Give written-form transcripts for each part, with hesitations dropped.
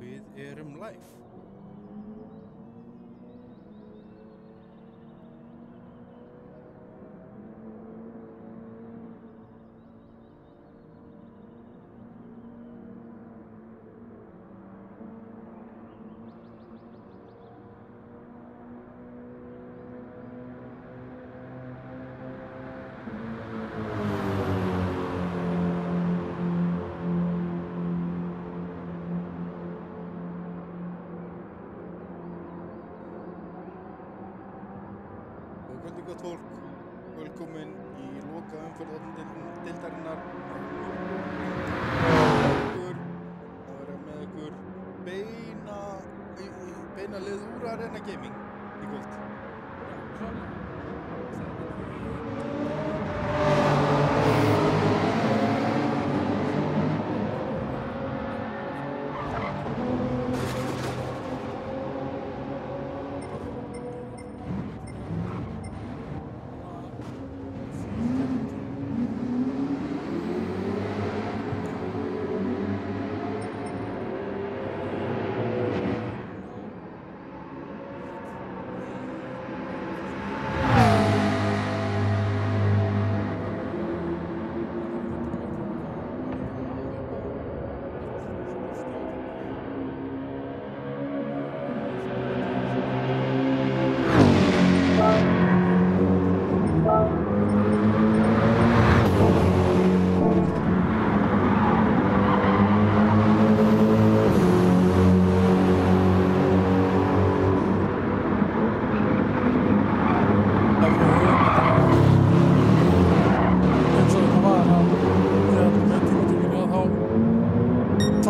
Við erum live. Gott fólk, velkomin í loka umferðardeildarinnar. Það verður með ykkur beina leið úr Arena Gaming í kvöld.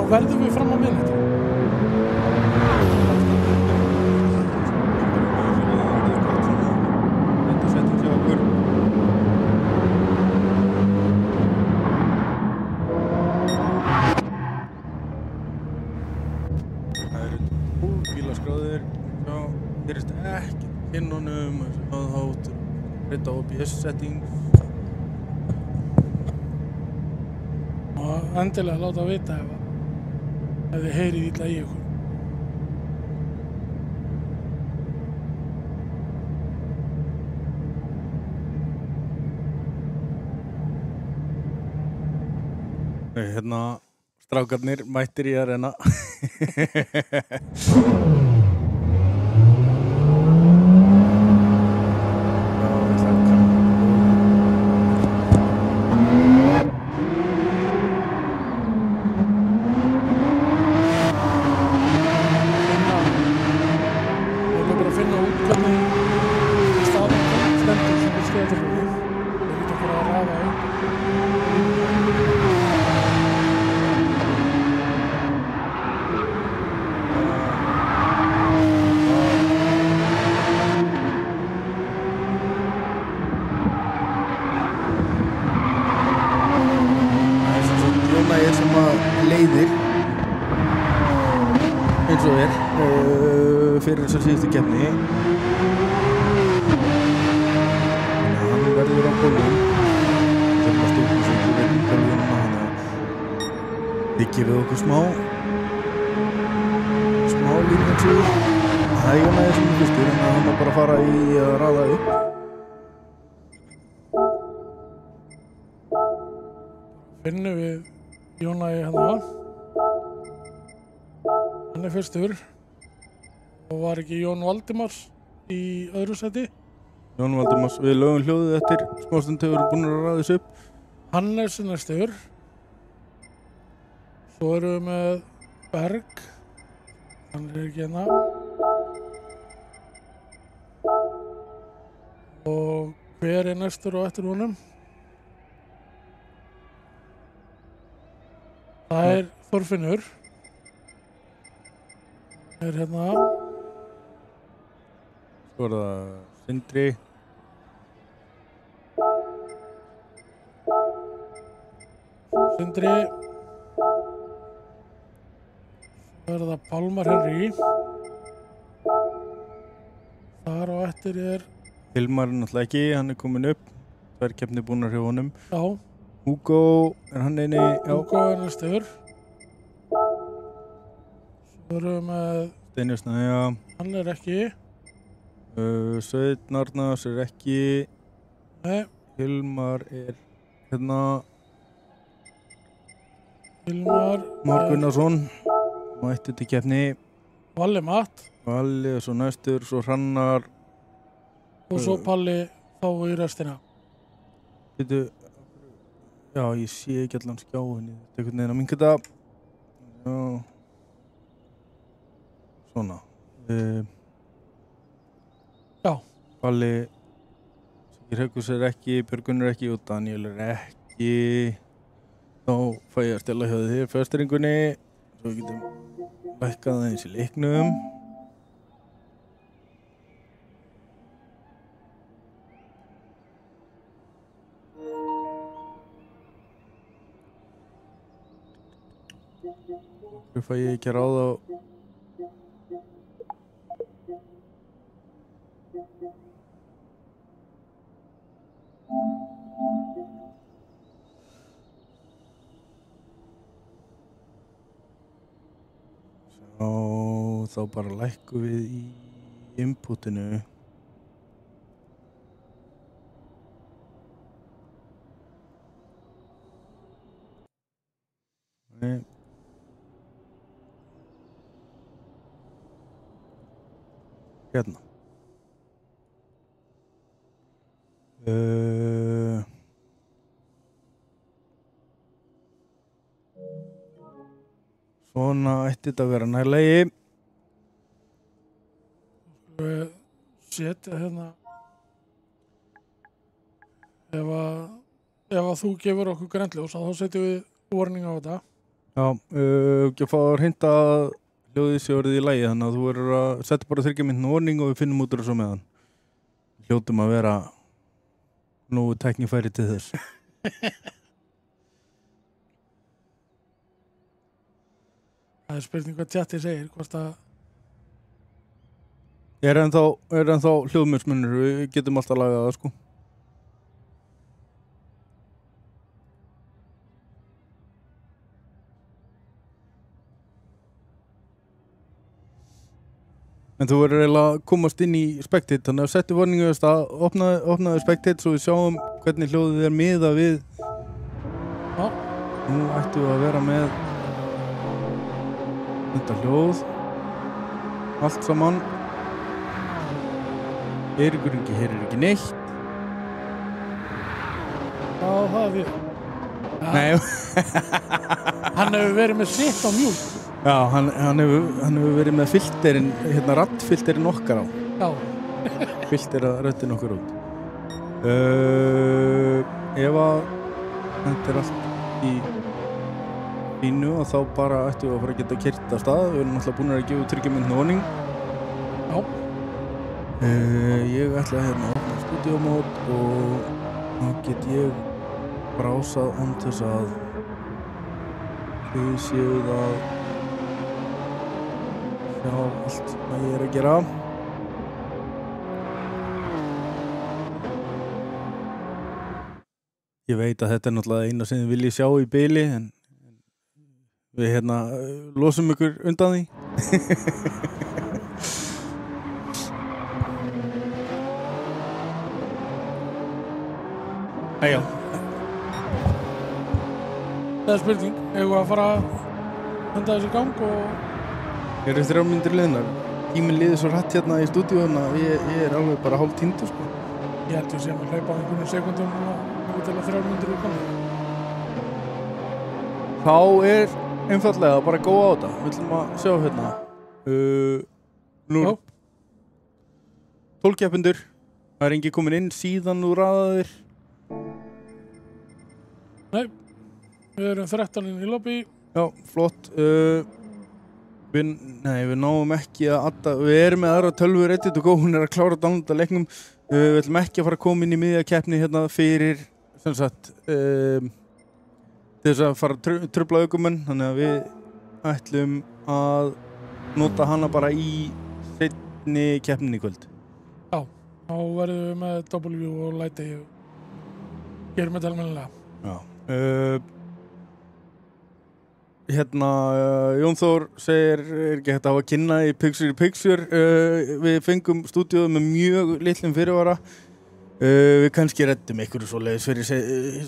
Verðum við fram á minútu? Þetta setjum hjá okkur. Það eru 12 bílaskráðir. Sjá, gerist ekki kinnunum, hátur, breyta OBS settings. Og endilega láta vita ef þið heyrið illa í ykkur. Hérna, strákarnir mættir í Arena. Fyrir þess að síðustu keppni. Hann verður á bólum. Þegar maður stjórnum sig ekki verið í bólum. Þannig að þið gefið okkur smá lífnensu. Hæga með þessum fyrstur, en það má bara fara í að raða upp. Finnum við Jónægi hérna. Hann fyrstur. Og var ekki Jón Valdimars í öðru sæti? Jón Valdimars, við lögum hljóðið eftir smástund hefur búin að ræða þessu upp. Hannes næstur. Svo erum við með Berg. Hann ekki hérna. Og hver næstur og eftir honum? Það Þorfinnur. Hérna. Svo það Sindri. Svo það Pálmar Henry. Þar á eftir Hilmar náttúrulega ekki, hann komin upp. Tvær keppni búnar hjá honum. Já. Hugo, hann inni? Hugo næstur. Þú erum með Steini Snæja, hann ekki. Sveinn Arnars ekki, Nei, Hilmar hérna, Hilmar. Már Gunnarsson, mætti til keppni, Valli Matt. Valli, svo næstur, svo Hrannar. Og svo Palli þá í restina. Býtu, já, ég sé ekki allan skjáin, þetta einhvern veginn að minka þetta. Já, svona. Já. Palli, Siggi Haukus ekki, Björgun ekki og Daniel ekki. Þá fæ ég að stela hjá þér föstringunni, svo við getum lækkað aðeins í leiknum. Svo fæ ég ekki að ráða á þá bara lækkum við í inputinu. Nei. Hérna. Svona ætti þetta að vera nærlegi. Við setja hérna ef að þú gefur okkur grænljós þá setjum við warning á þetta. Já, ekki að fá að hrinda að hljóðið sé orðið í lagi, þannig að þú verður að setja bara 3 mínútna warning og við finnum út úr þessu meðan. Hljótum að vera nógu tæknifæri til þess. Það spurning hvað tjatti segir, hvort að Er ennþá hljóðmjörsmunur, við getum alltaf lagað það, sko. En þú verður eiginlega að komast inn í Spectate, þannig að setja warningu að stað, opnaðu Spectate svo við sjáum hvernig hljóðið er miða við. Já. Nú ættum við að vera með þetta hljóð, allt saman. Heyrir ekki neitt. Já, það er við. Nei. Hann hefur verið með sitt á mjúk. Já, hann hefur verið með filterinn, hérna raddfilterinn okkar á. Já. Filtera röddinn okkar út. Ef að þetta er allt í fínu og þá bara ættum við að fara að geta keyrt af stað. Við erum alltaf búin að gefa 3 mínútna warning. Já. Ég ætla hérna að opna stúdíómót og þá get ég brásað án þess að þið séuð að sjá allt sem ég er að gera. Ég veit að þetta er náttúrulega eina sem þið viljið sjá í bili en við hérna losum ykkur undan því. Æjá. Það er spurning, eigum við að fara að henda þessu í gang og Eru 3 mínútur liðnar. Tíminn liður svo hratt hérna í stúdíóinu að ég er alveg bara hálf týndur, sko. ég held ég sé að hlaupa á einhvern sekundum og til að 3 mínútur úr komið. Þá er einfallega bara að góða á þetta. Við ætlum að sjá hérna. Nú Já. 12 keppendur. Það er engin komin inn síðan úr raðaðir. Nei, við erum 13 inn í lobby. Já, flott. Við náum ekki að adda. Við erum með aðra tölvu ready to go. Hún er að klára að downloada leiknum. Við ætlum ekki að fara að koma inn í miðja keppni hérna fyrir sem sagt til þess að fara að trufla ökumenn. Þannig að við ætlum að nota hana bara í seinni keppninni í kvöld. Já, þá verðum við með W og Lightey og gerum þetta almennilega. Já. Jón Þór segir ekki hægt að hafa kynna í Picture við fengum stúdíóið með mjög litlum fyrirvara við kannski reddum ykkur svoleiðis fyrir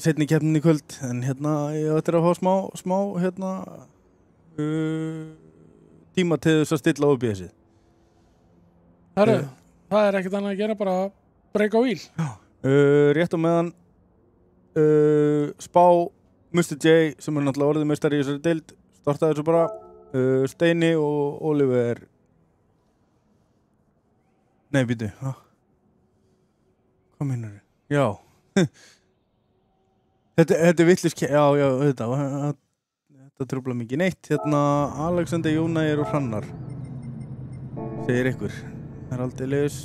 seinni keppnin í kvöld en ég ætti að fá smá tíma til þess að stilla upp í þessi það ekkert annað að gera bara að breyka á víl rétt á meðan spá Mr. J sem náttúrulega orðið meistari í þessari deild startaði þessu bara Steini og Oliver nei býtu hvað meinar þið? Já þetta vitlaus já þetta truflar mikið neitt Alexander Jónægir og Hrannar segir ykkur það aldeilis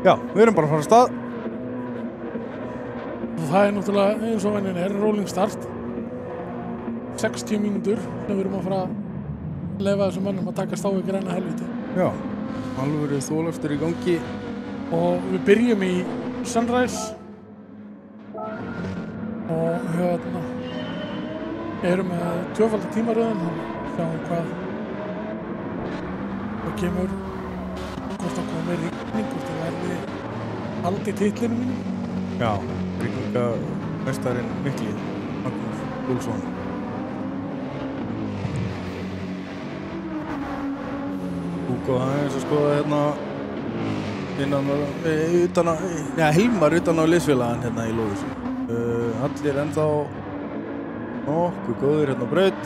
já, við erum bara að fara af stað það náttúrulega eins og venjan rolling start 60 mínútur sem við erum að fara að leyfa þessum mönnum að takast á við græna helviti já, alvöru þólastur í gangi og við byrjum í Sunrise og erum með tvöfalda tímaröðum og sjáum hvað kemur hvort það komið rigning hvort það verði haldi titlinu mínu já, rigningamestarinn mikli Magnús Úlfsson Hugo aðeins að skoða Hilmar utan á liðsfélagann í Lóðhúsi allir ennþá nokkuð góðir braut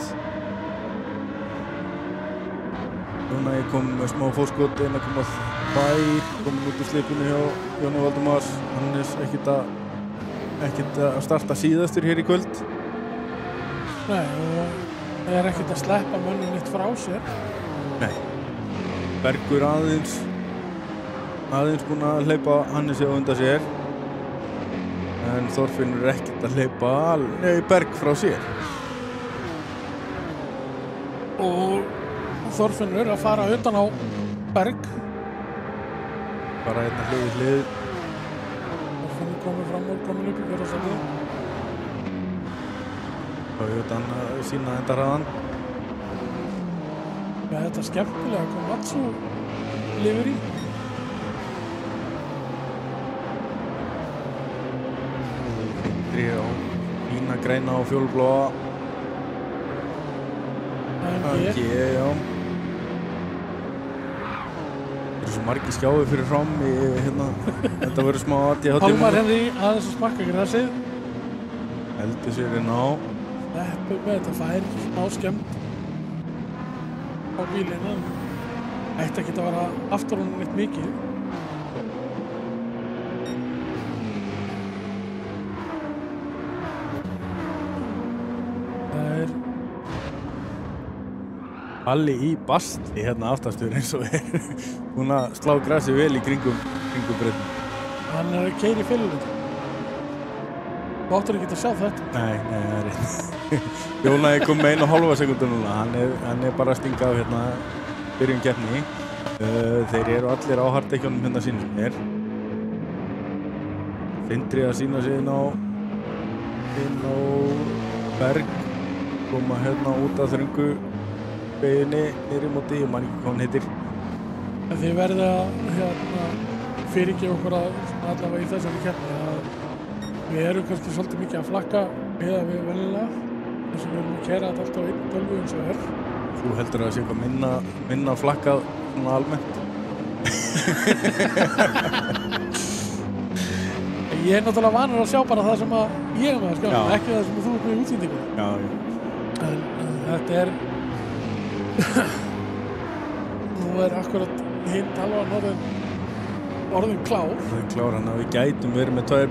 núna ég kom með smá fórskot 1,2 komin út úr slipinu hjá Jóni Valdimars hann ekkert að starta síðastur hér í kvöld nei og ekkert að sleppa mönnum nýtt frá sér nei Bergur aðeins búinn að hleypa Hannesi á undan sér en Þorfinnur ekkert að hleypa Berg frá sér og Þorfinnur að fara utan á Berg bara hlið Þorfinnur komið fram og komið upp í fjórðasæti og utan að sína endaraðan ja, þetta skemmtilega kom Matsu lifir í fína greina og fjólblóa AMG, já það eru svo margir skjáði fyrir fram þetta verður smá Pálmar Henry aðeins að smakka grasið heldur sér inn á sleppur með þetta fær smá skemmt á bílinn ætti ekki að vera aftur honum neitt mikið Halli í bastli aftastur eins og búinn að slá grasið vel í kringum breytin. Hann að keyra í fylgum. Þú áttur ekki að sjá þetta? Nei, það er rétt. Jónæði kom með 1,5 sekúndur núna. Hann bara að stinga af byrjun keppni. Þeir eru allir á harddekkjónum sínum mér. Findri að sína sig inn á Berg. Koma út að þröngu beginni niður í móti, ég man ekki hvað hann heitir. Þið verða að fyrirgefa okkur allavega í þessari keppni að við erum kannski svolítið mikið að flakka eða við venjulega þess að við erum að keyra þetta alltaf á 1.12 eins og Þú heldur að það sé eitthvað minna flakkað svona almennt? Ég er náttúrulega vanur að sjá bara það sem að ég er með að skjána, ekki það sem þú ert með í útsýndingu. Já. En þetta er nú er akkurat hinn talvan orðin klár. Orðin klár, hann að við gætum verið með tvær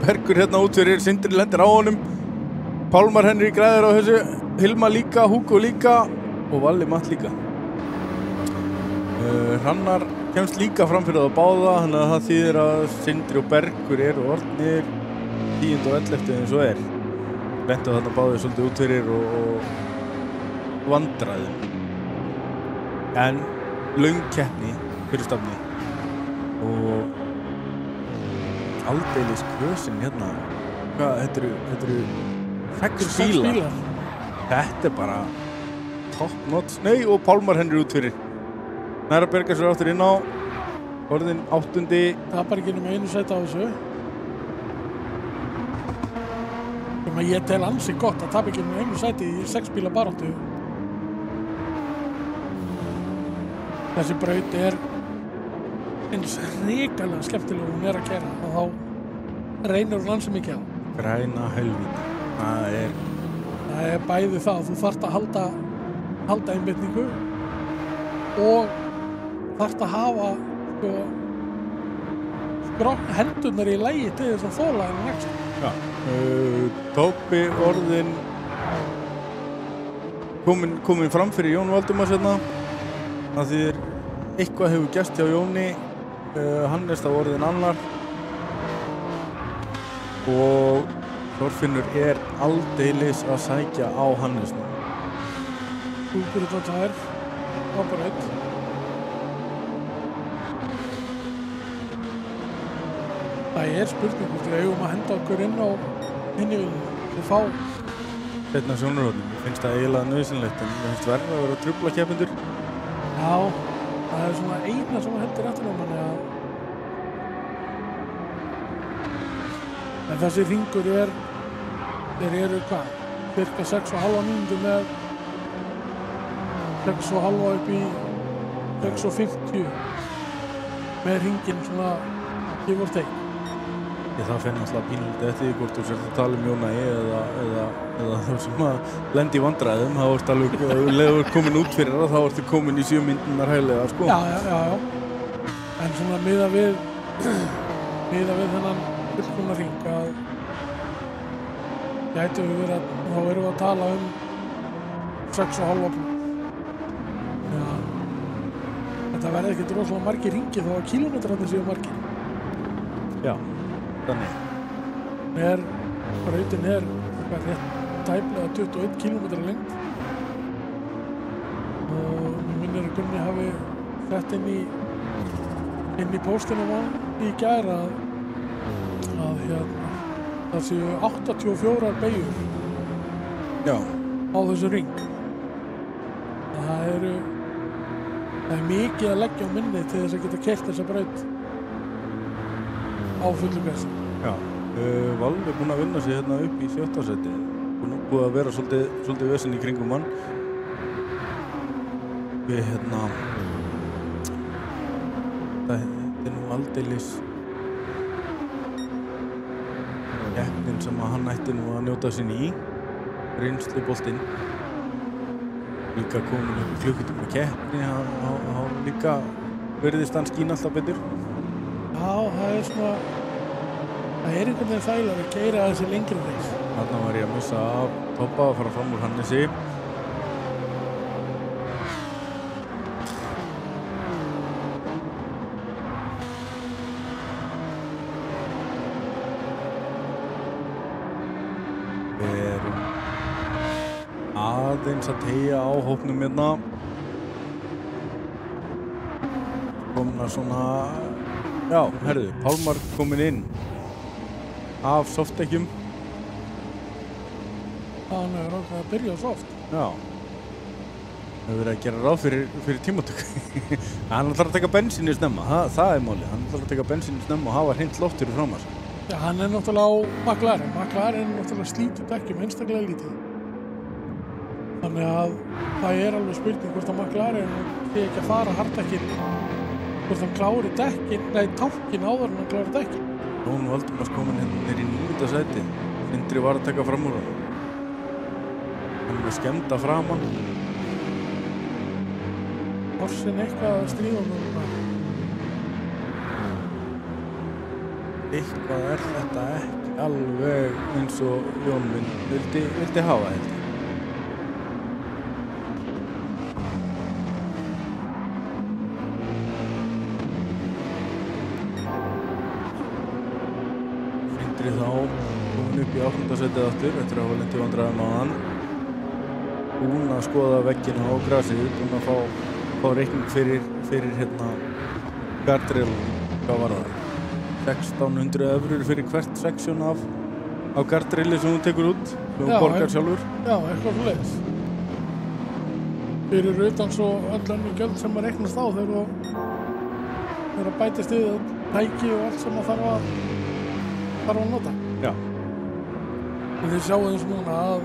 Bergur út fyrir, Sindri lendir á honum. Pálmar Henry græðir á þessu, Hilma líka, Hugo líka og Valli Matt líka. Hrannar kemst líka fram fyrir það báða, þannig að það þýðir að Sindri og Bergur eru orðnir 10. og 11. eins og er. Lentu þarna báðir svolítið út fyrir og vandræðum. En löng keppni fyrir stafni og aldeilis kösin Hvað, þetta eru 6 bílar. Þetta bara top notch. Nei, og Pálmar Henry út fyrir. Næra berga sér áttur inn á. Orðin 8. Tapar ekki einu sæti á þessu. Ég tel ansi gott að tapa ekki einu sæti í 6 bíla baráttu. Þessi braut eins hrikalega skemmtileg hún að keyra og þá reynir hún ansi mikið á. Græna helvíti. Það er bæði það að þú þarft að halda einbeitingu og þarft að hafa hendurnar í lagi til þess að þola þennan akstur. Já. Tópi orðin komin fram fyrir Jón Valdimars hérna. Það þýðir eitthvað hefur gerst hjá Jóni. Hannes þá orðin annar og Þorfinnur er aldeilis að sækja á Hannes nú. Útbúrið þetta er ábært. Það er spurning hvort við eigum að henda okkur inn á hinnivílunum og fá Seinna sjónarhornum. Mér finnst það eiginlega nauðsynlegt en mér finnst verða að vera að trufla keppendur. Já, það er svona eina sem hendur eftir á manni að en þessi hringur þeir eru hvað? Cirka 6,5 mínútur með 6,5 upp í 6,50 með hringinn svona give or take. Það fenni alltaf pínulegt eftir hvort þú sért að tala Jóna eða þú sem að lendi í vandræðum þá ertu alveg, leður komin út fyrir það þá ertu komin í 7 mínúturnar hæglega sko. Já. En svona miða við þennan fullkomna hring að gætu við verið að þá erum við að tala 6,5 þetta verði ekkert rosalega margir hringir þó að kílómetrarnir séu margir. Já. Þannig. Brautin er rétt tæplega 21 km lengt og mér minnir að Gunni hafi sett inn í póstinum í gær að það séu 84 beygjur á þessu hring. Það er mikið að leggja á minni til þess að geta keyrt þessa braut á fullu gasi. Já, Valur er búinn að vinna sig hérna upp í 7. sæti. Búið að vera svolítið vesen í kringum hann. Við þetta er nú aldeilis keppnin sem að hann ætti nú að njóta sín í. Reynsluboltinn. Líka komin upp í klukkutíma með keppni, hann líka virðist hann skína alltaf betur. Já, það er einhvern veginn þægilega að keyra þessi lengri reis. Þarna var ég að missa af Toppa að fara fram úr Hannesi. Við erum aðeins að teygja á hópnum hérna. Komna svona já, herðu, Pálmar kominn inn af softdekkjum. Hann hefur ákveðið að byrja soft. Já. Hefur verið að gera ráð fyrir tímatöku. Hann ætlar að taka bensíni snemma, það er málið. Hann ætlar að taka bensíni snemma og hafa hreint loft fyrir fram hans. Já, hann er náttúrulega á McLaren. McLaren náttúrulega slítur dekkjum einstaklega lítið. Þannig að það er alveg spurning hvort að McLaren sé ekki að fara harddekkin hvort hann klári tankin áður en hann klári dekkin. Jón Valdimars kominn hérna í 9. sæti. Sindri var að taka fram úr hann. Hann er skemmda framan. Horsin eitthvað að stríða núna. Eitthvað er þetta ekki alveg eins og Jón minn vildi hafa þetta. Þá komin upp í 8. sætið aftur eftir að hafa lent í vandræðum á hann. Búinn að skoða veggina á grasið, búinn að fá reikning fyrir hérna guardrail, hvað var það? 1600 eurur fyrir hvert seksjón af á gardrilli sem þú tekur út, sem þú borgar sjálfur. Já, eitthvað svoleiðis. Fyrir utan svo öll önnur gjöld sem að reiknast á þegar bætist við tæki og allt sem að þarf að nota. Já. Og þið sjáum þess núna að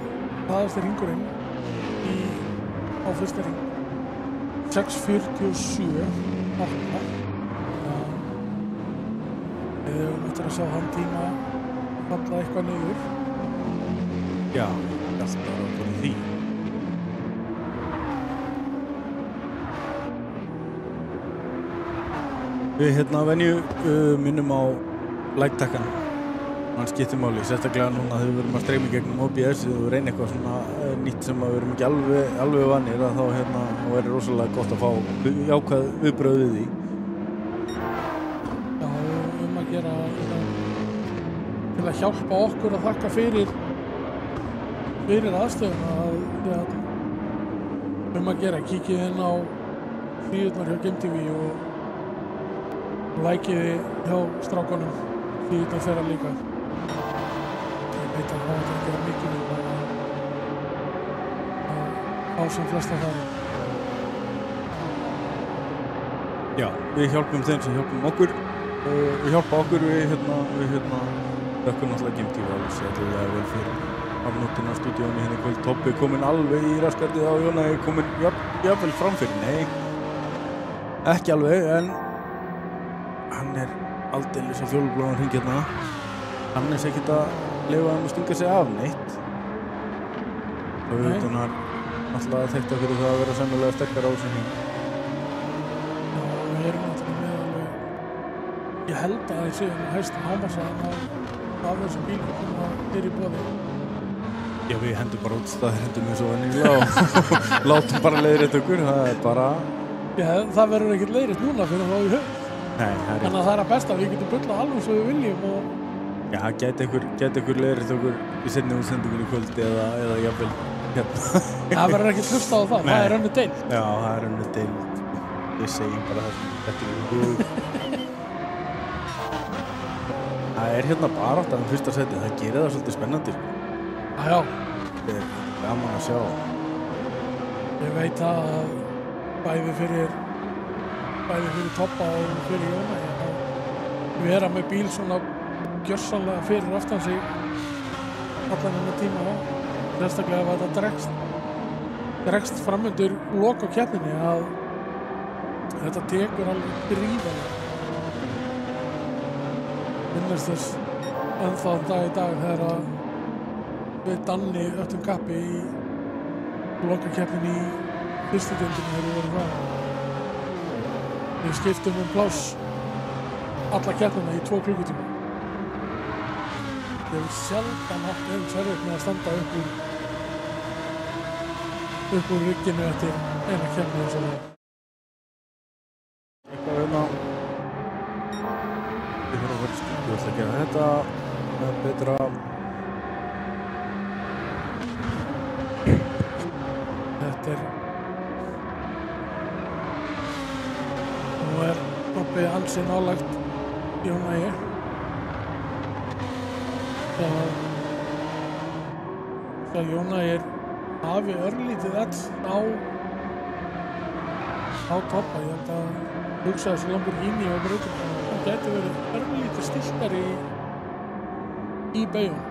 hraðasti hringurinn á fyrsta hring 6:47 8. Við höfum eftir að sjá hann tíma falla eitthvað niður. Já, alltaf á því. Við venju minnum á læktakkan. Hann skiptir máli, sérstaklega núna þegar við verum að streyma í gegnum OBS og við reynum eitthvað svona nýtt sem að við verum ekki alveg vanir að þá er rosalega gott að fá jákvæð viðbrögð við því. Já, að gera til að hjálpa okkur að þakka fyrir aðstöðuna að gera, kíkið inn á síðurnar hjá GameTV og lækiði hjá strákunum síðurnar þeirra líka. Ég veit að það er að gera mikið að fá sem flesta þar. Já, við hjálpum þeim sem hjálpum okkur. Við hjálpa okkur við rökkum náttúrulega GameTV alveg sérstaklega vel fyrir afnóttina af stúdíónu hérna í kvöld. Tobbi kominn alveg í raskardið á Jóna, kominn jafnvel framfyrir. Nei, ekki alveg, en hann er aldeilis á fjólubláðan hring hérna. Hann er ekkert að leyfa hann að stinga sig af neitt. Og við veitum hann alltaf þekkta fyrir það að vera sæmilega sterkar á þessum hring. Já, við erum náttúrulega með alveg, ég held að ég sé hæstum hámarkshraðan af þessum bílum sem er í boði. Já, við hendum bara út staðrendum eins og venjulega og látum bara leiðrétt okkur, það er bara... Já, það verður ekkert leiðrétt núna fyrir þá í höfn. Nei, þannig að það er að besta, við getum bullað alveg svo við viljum og... Já, það gæti ykkur leiðrétt okkur í seinni útsendingunni í kvöld eða jafnvel hérna. Það verður ekkert hlusta á það, það er önnur deild. Já, það er önnur deild. Ég segi bara það sem þetta er í hug. Það er baráttan um fyrsta sæti, það gerir það svolítið spennandi. Já. Það er gaman að sjá. Ég veit að bæði fyrir Tobba og fyrir Jóna að vera með bíl svona gjörsamlega fyrir aftan sig allan þennan tíma á. Sérstaklega ef þetta dregst framundir loka keppninni að þetta tekur alveg gríðarlega. Minnast þess ennþá dag í dag þegar að við Danni öttum kappi í lokakeppninni í fyrstu deildinni þegar við vorum það. Við skiptum pláss alla keppnina í 2 klukkutíma. Ég hef sjaldan haft eins erfitt með að standa upp úr rygginu eftir eina keppni eins og það. Eitthvað Ég þarf að vera skil, ég ætla að gera þetta betra. Þetta nú er Tobbi ansi nálægt Jónægi. Það Jónægi hafi örlítið all á Tobba. Ég held að hugsa þessu Lamborghini og breytum. Það gæti verið örlítið stiltari í beigjum.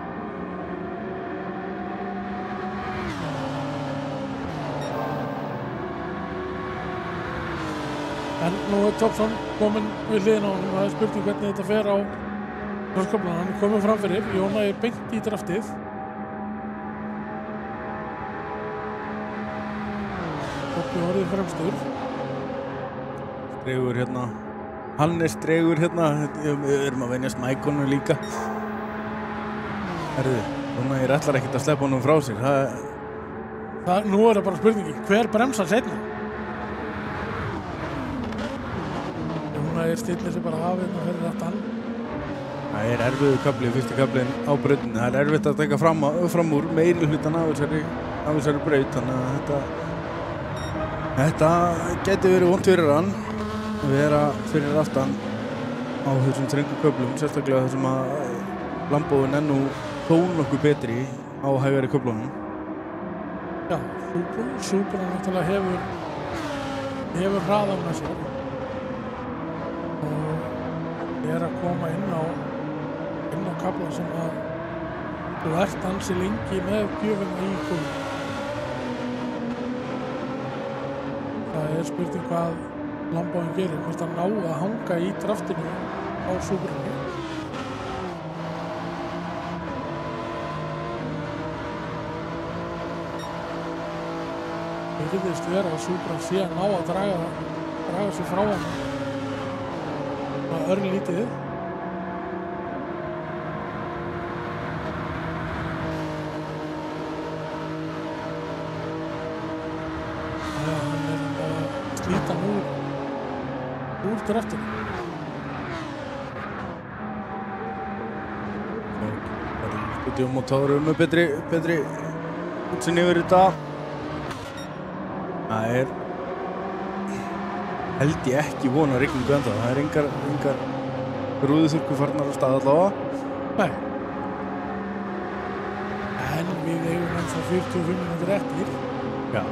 En nú er Tobson kominn við hliðina á honum og það er spurning hvernig þetta fer á Norskaplan. Hann er kominn fram fyrir, Jóna er beint í draftið. Tobbi orðið fremstur. Stregur hérna. Hannes Stregur hérna. Við erum að venjast mækonu líka. Herðu, Jóna ætlar ekkert að sleppa honum frá sig. Nú er það bara spurningi, hver bremsar seinna? Stillir sig bara af hérna fyrir aftan. Það er erfiður kafli, fyrsti kaflinn á brautinni. Það er erfitt að taka fram úr meiri hlutan af þessari braut, þannig að þetta geti verið vont fyrir hann að vera fyrir aftan á þessum þröngu köflum, sérstaklega þessum að Lambóin nú þó nokkuð betri á hægari köflunum. Já, Supra náttúrulega hefur hraðan með sér og að koma inn á kafla sem að þú ert ansi lengi með gjöfina í kúlum. Það spurning hvað Lamborghini gerir, hvort að ná að hanga í draftinu á Subrunni. Það virðist vera að Supra sé að ná að draga sig frá hann örlítið. Slíta úr draftinu. Stúdíum og Táru með betri útsinni yfir þetta. Það held ég ekki vona rigningu ennþá. Það engar rúðuþurrku farnar á stað allavega. Nei. En við eigum ennþá 45 minútur eftir. Já.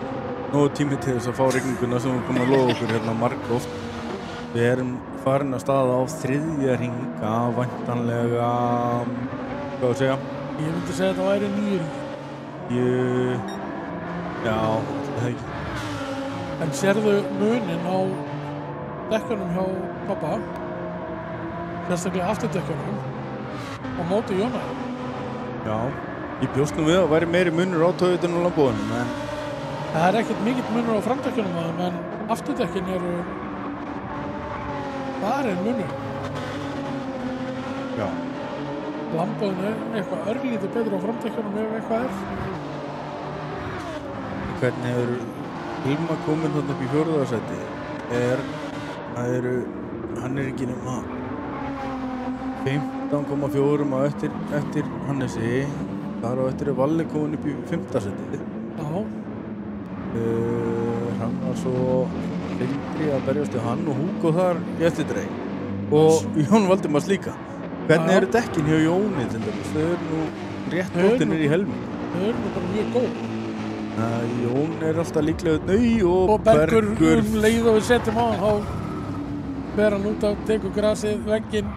Nú tími til þess að fá rigninguna sem við búin að lofa okkur hérna margóft. Við erum farin að staða á 3. hring af væntanlega, hvað að segja? Ég myndi segja að það væri 9 hring. Já, það ekki. En sérðu munin á dekkunum hjá pappa, sérstaklega afturdekkunum, á móti Jónæ? Já, ég bjóst nú við að væri meiri munur á Toyotunum og Lamborghinum, en það ekkert mikill munur á framdekkunum að en afturdekkin eru þar munur. Já. Lamborghini eitthvað örlítið betur á framdekkunum ef eitthvað Hvernig hefur Hilma komin þarna upp í 4. sæti? Hann ekki nema 15,4 á eftir Hannesi. Þar á eftir Valli komin upp í 5. sæti. Já. Hann var svo Lindri að berjast við hann og Hugo þar í eftirdreið og Jón Valdimars líka. Hvernig eru dekkin hjá Jóni til dæmis? Þau eru nú rétt nóttinir í helming. Þau eru nú bara mjög góð. Jón alltaf líklega og Bergur leið og við setjum á hann þá fer hann út á, tekur grasið, vegginn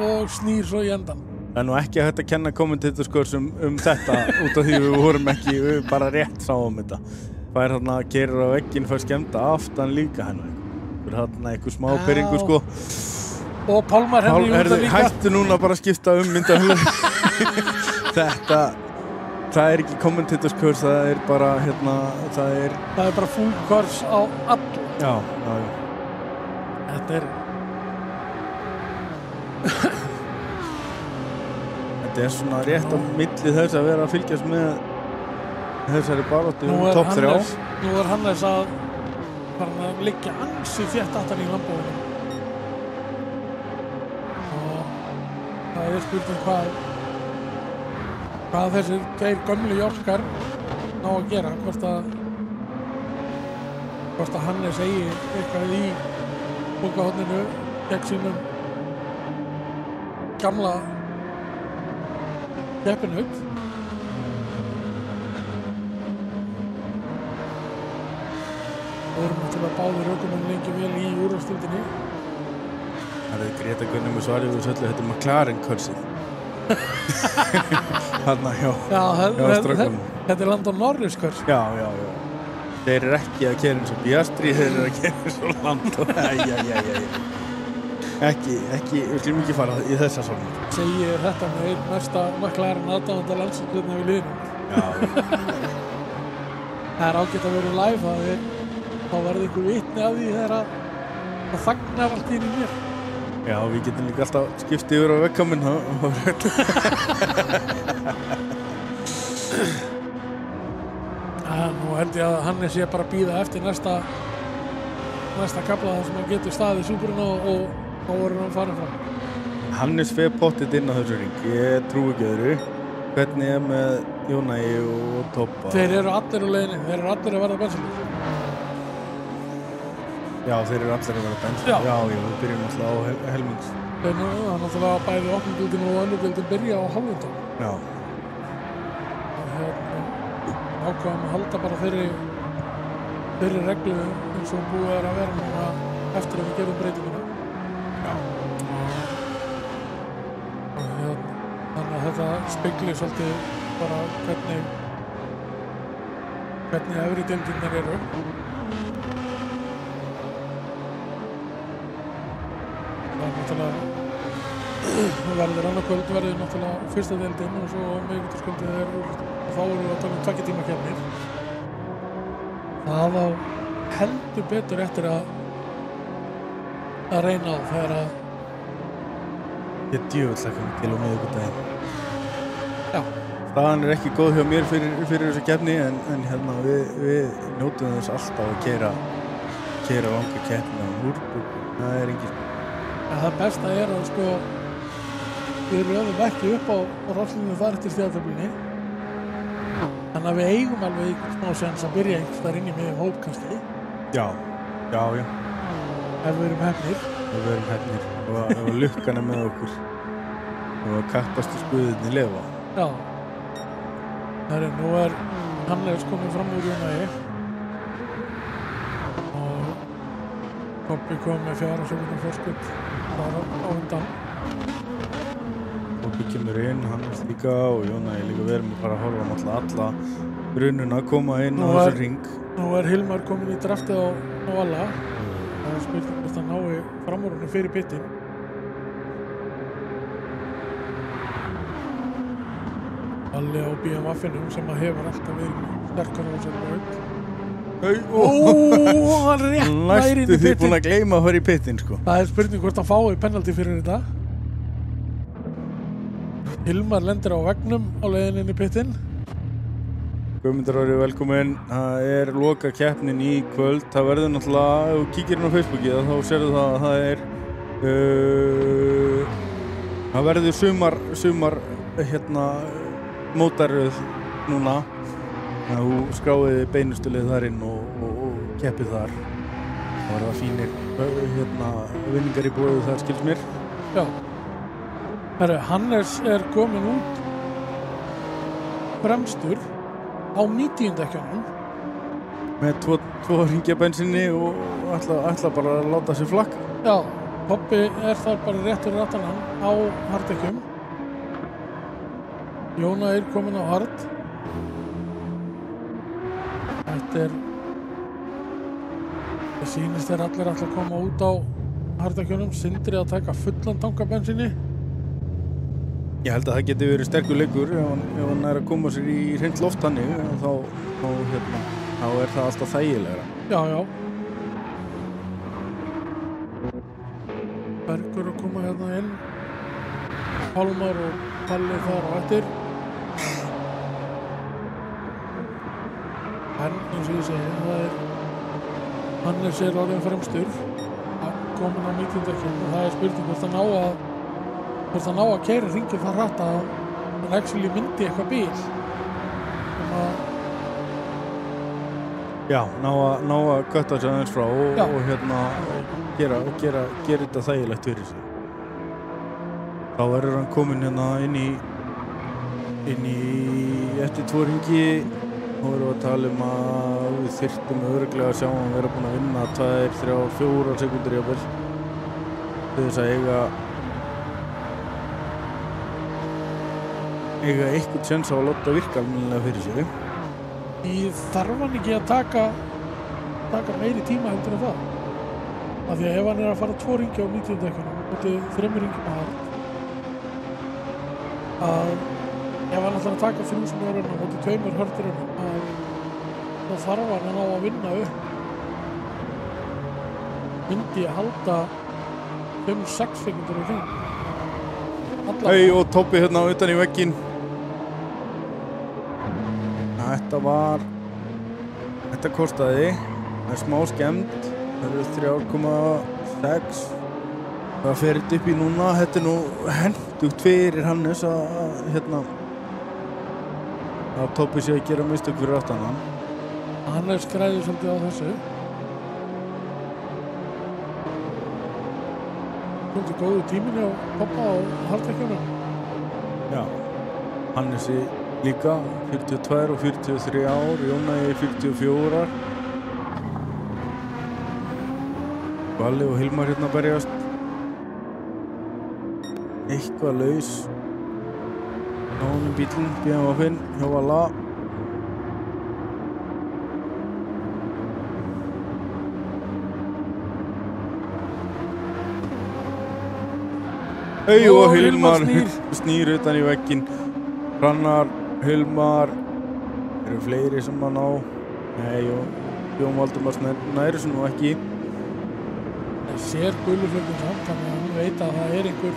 og snýr svo í endan. Það er nú ekki hægt að kenna kommentatorskurs þetta út af því við vorum ekki, við bara rétt sáum þetta. Fær þarna að keyrir á vegginn, fær skemmta aftan líka hennar. Það er þarna einhver smá pyrringu sko. Og Pálmar henni út af líka. Hættu núna bara að skipta myndahugur. Það er ekki kommentatorskurs, það er bara það er bara full course á all. Já. Þetta er svona rétt á milli þess að vera að fylgjast með þessari baráttu topp 3. Nú er Hannes að liggja ansi þétt aftan í Lamborghini. Og það er spurning hvað þessir tveir gömlu járskar ná að gera. Hvort að Hannes eigi eitthvað í bókahotninu gegn sínum gamla keppinut. Og erum náttúrulega báðir ökumenn lengi vel í úrvalsdeildinni. Það er Greta Gunnar með svarið og söllu, þetta McLaren kursið. Þarna hjá strákunum. Þetta er Landon Norris kurs. Já. Þeir eru ekki að keyra eins og Piastri, þeir eru að keyra eins og Landon. Ekki, við skulum ekki fara í þessa svona. Segi þetta með einn mesta McLaren aðdáðanda landsins við liðinu. Já. Það er ágætt að vera live, þá verður einhver vitni af því þegar það þagnar allt inn í mér. Já, við getum líka alltaf skiptið yfir á vegkaminn. Nú held ég að Hannes sé bara að bíða eftir næsta kafla þar sem hann getur staðið í Subruna og þá verður hann farin fram. Hannes fer pottið inn á þessu ring, ég trú ekki öðru. Hvernig með Jónæ og Toppa? Þeir eru allir á leiðinni, þeir eru allir að verða bensinlið. Já, þeir eru allir að verða bensinlið. Já, við byrjum alltaf á helmings. Það er náttúrulega bæði opnumdildin og önnumdildin byrja á hálfundum. Já. ákváðum að halda bara þeirri reglu eins og búið að vera núna eftir að við gerum breytinguna. Þannig að þetta spegli svolítið bara hvernig efri deildirnar eru. Það er náttúrulega verður annarkvöld verður náttúrulega fyrsta deildin og svo miðvikudagskvöldið og þá erum við að tala 2 tíma keppnir. Það á heldur betur eftir að reyna á þegar að Ég djöfull hlakka mig til á miðvikudaginn. já, Staðan ekki góð hjá mér fyrir þessu keppni en hérna við njótum þess alltaf að keyra langa keppni á Nürburgring. Það er engin. það besta er að sko við röðum ekki upp á rollinu þar eftir stíðatöflunni. Þannig að við eigum alveg einhvern smá sens að byrja einhvers þar inn í miðjum hóp kannski. Já. Ef við erum hefnir. Og lukkan er með okkur. Og að kappastu skuðinni lefa. Já. Nú er Hannes komið fram úr Jónægi. Og Koppi kom með 4 sekúndum forskot þar á undan. Koppi kemur inn, Hannes líka og Jónægi líka verið með bara að horfa á alla brununa að koma inn á þessu ring. Nú er Hilmar komin í draftið á alla. Það er spurning hvort hann nái framúrunni fyrir pittin. Alli á BMF-inum sem að hefur alltaf verið sterkar á þessari braut. Hann rétt nær inn í Næstu því pittin. búin að gleyma að fara í pittin sko. Það er spurning hvort hann fái penalty fyrir þetta. Hilmar lendir á veggnum á leiðinni inn í pittin. Guðmundur Orri, velkomin. Það er loka keppnin í kvöld. Það verður náttúrulega, ef þú kíkir inn á Facebookið þá sérðu það að það er það verður sumar mótaröð núna. Þannig að þú skráiði beinustulið þar inn og keppið þar. Það verða fínir vinningar í boði þar, skilst mér. Já. Hannes er komin út fremstur á 90. dekkjunum. Með tvo hringja bensinni og ætla bara að láta sig flakka. Já, Poppi er þar bara rétt fyrir aftan hann á harddekkjum. Jóna er komin á hard. Það sýnist þeir allir að koma út á harddekkjunum. Sindri að taka fullan tanka bensinni. Ég held að það geti verið sterkur leikur ef hann er að koma sér í hreint loft þannig þá er það alltaf þægilegra. Já. Bergur að koma hérna inn. Pálmar og Palli þar á eftir. En eins og ég segi, Hannes er orðinn fremstur. Komin á 90. dekkjum og það er spurning hvort hann á að keyra hringinn það hratt að hann actually myndi eitthvað bíl. Já, ná að kötta sér aðeins frá og gera þetta þægilegt fyrir sig. Þá verður hann komin hérna inn í eftir 2 hringi. Þá erum við að tala að við þyrftum örugglega að sjá hann vera búinn að vinna 2, 3, 4 sekúndur jafnvel til þess að eiga eitthvað séns á að láta virka almennilega fyrir sig. Þarf hann ekki að taka meiri tíma heldur en það? Af því að ef hann er að fara 2 hringi á 90. dekkjunum og 3 hringi með hard, að ef hann ætlar að taka 3000 rönnum og 2 hörðrönnum, þá þarf hann að ná að vinna upp. Myndi að halda 5-6 sekundur í hring. Og Toppi hérna utan í vegginn. Þetta kostaði. Það er smá skemmt. Það eru 3,6. Það fer þetta upp í núna. Þetta er nú hentugt fyrir Hannes að Toppi sé að gera mistök fyrir aftan hann. Hannes græði svolítið á þessu. Svolítið góðu tíminni á Poppa og harddekkjunum. Já, Hannesi í líka 42 og 43 ár, Jónægi 44. Valli og Hilmar hérna berjast. Eitthvað laus. Á honum bílinn, BMW-inn, hjá Valla. Og Hilmar snýr utan í vegginn. Hrannar, Hilmar, eru fleiri sem að ná. Nei, Jón Valdimars næri sem nú ekki. Það sér guluflöggum samt, þannig að hann veit að það er einhver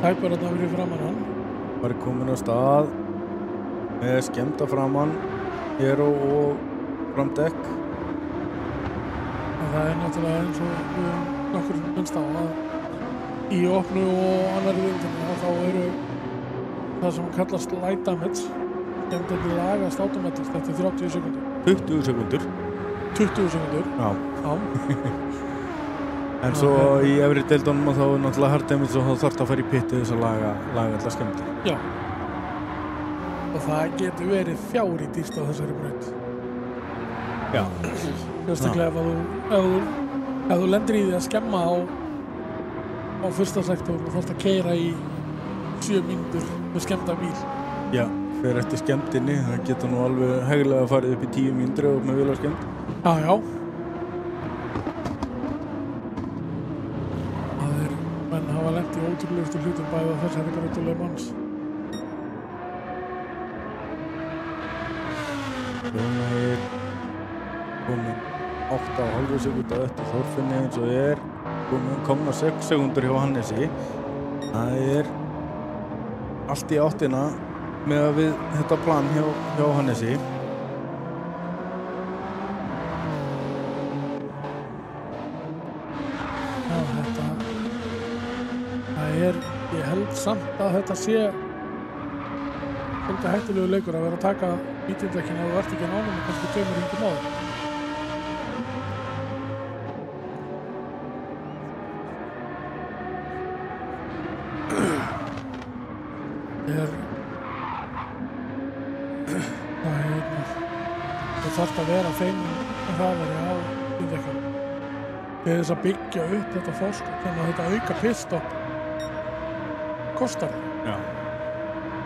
tæpar þarna fyrir framan hann. Var komin á stað með skemmta framan, Hero og framdekk. En það er náttúrulega eins og nokkur minnst á að í opnu og annari vildinni þá eru það sem kallast light damage sem þetta lagast automatist eftir 30 sekundur. 20 sekundur. 20 sekundur? Já. Já. En svo í efri deildunum þá er náttúrulega hard damage og þá þarf það að fara í pitti þess að laga allar skemmtir. Já. Og það getur verið fjári dýrst á þessari braut. Já. Sérstaklega ef þú lendir í því að skemma á fyrsta sektor og þarfst að keyra í 7 mínútur með skemmta bíl. Já, fyrir eftir skemmtinni, það getur nú alveg hæglega farið upp í 10 mínútur og með vilja skemmt. Já. Menn hafa lent í ótrúlegustu hlutum bæði á þessari braut og Le Mans. Jónægir komin 8,5 sekúnda eftir Þorfinni eins og er. Komna 6 sekundur hjá Hannesi. Það er allt í áttina með við þetta plan hjá Hannesi. Já, ég held samt að þetta sé svolítið hættulegu leikur að vera að taka bítildekkin ef þú ert ekki nánum og kannski 2 hringum áður. Þú þarft að vera feimin hraðari á bíldekkjum til þess að byggja upp þetta fórskot, þannig að þetta auka pitstopp kostar það. Já.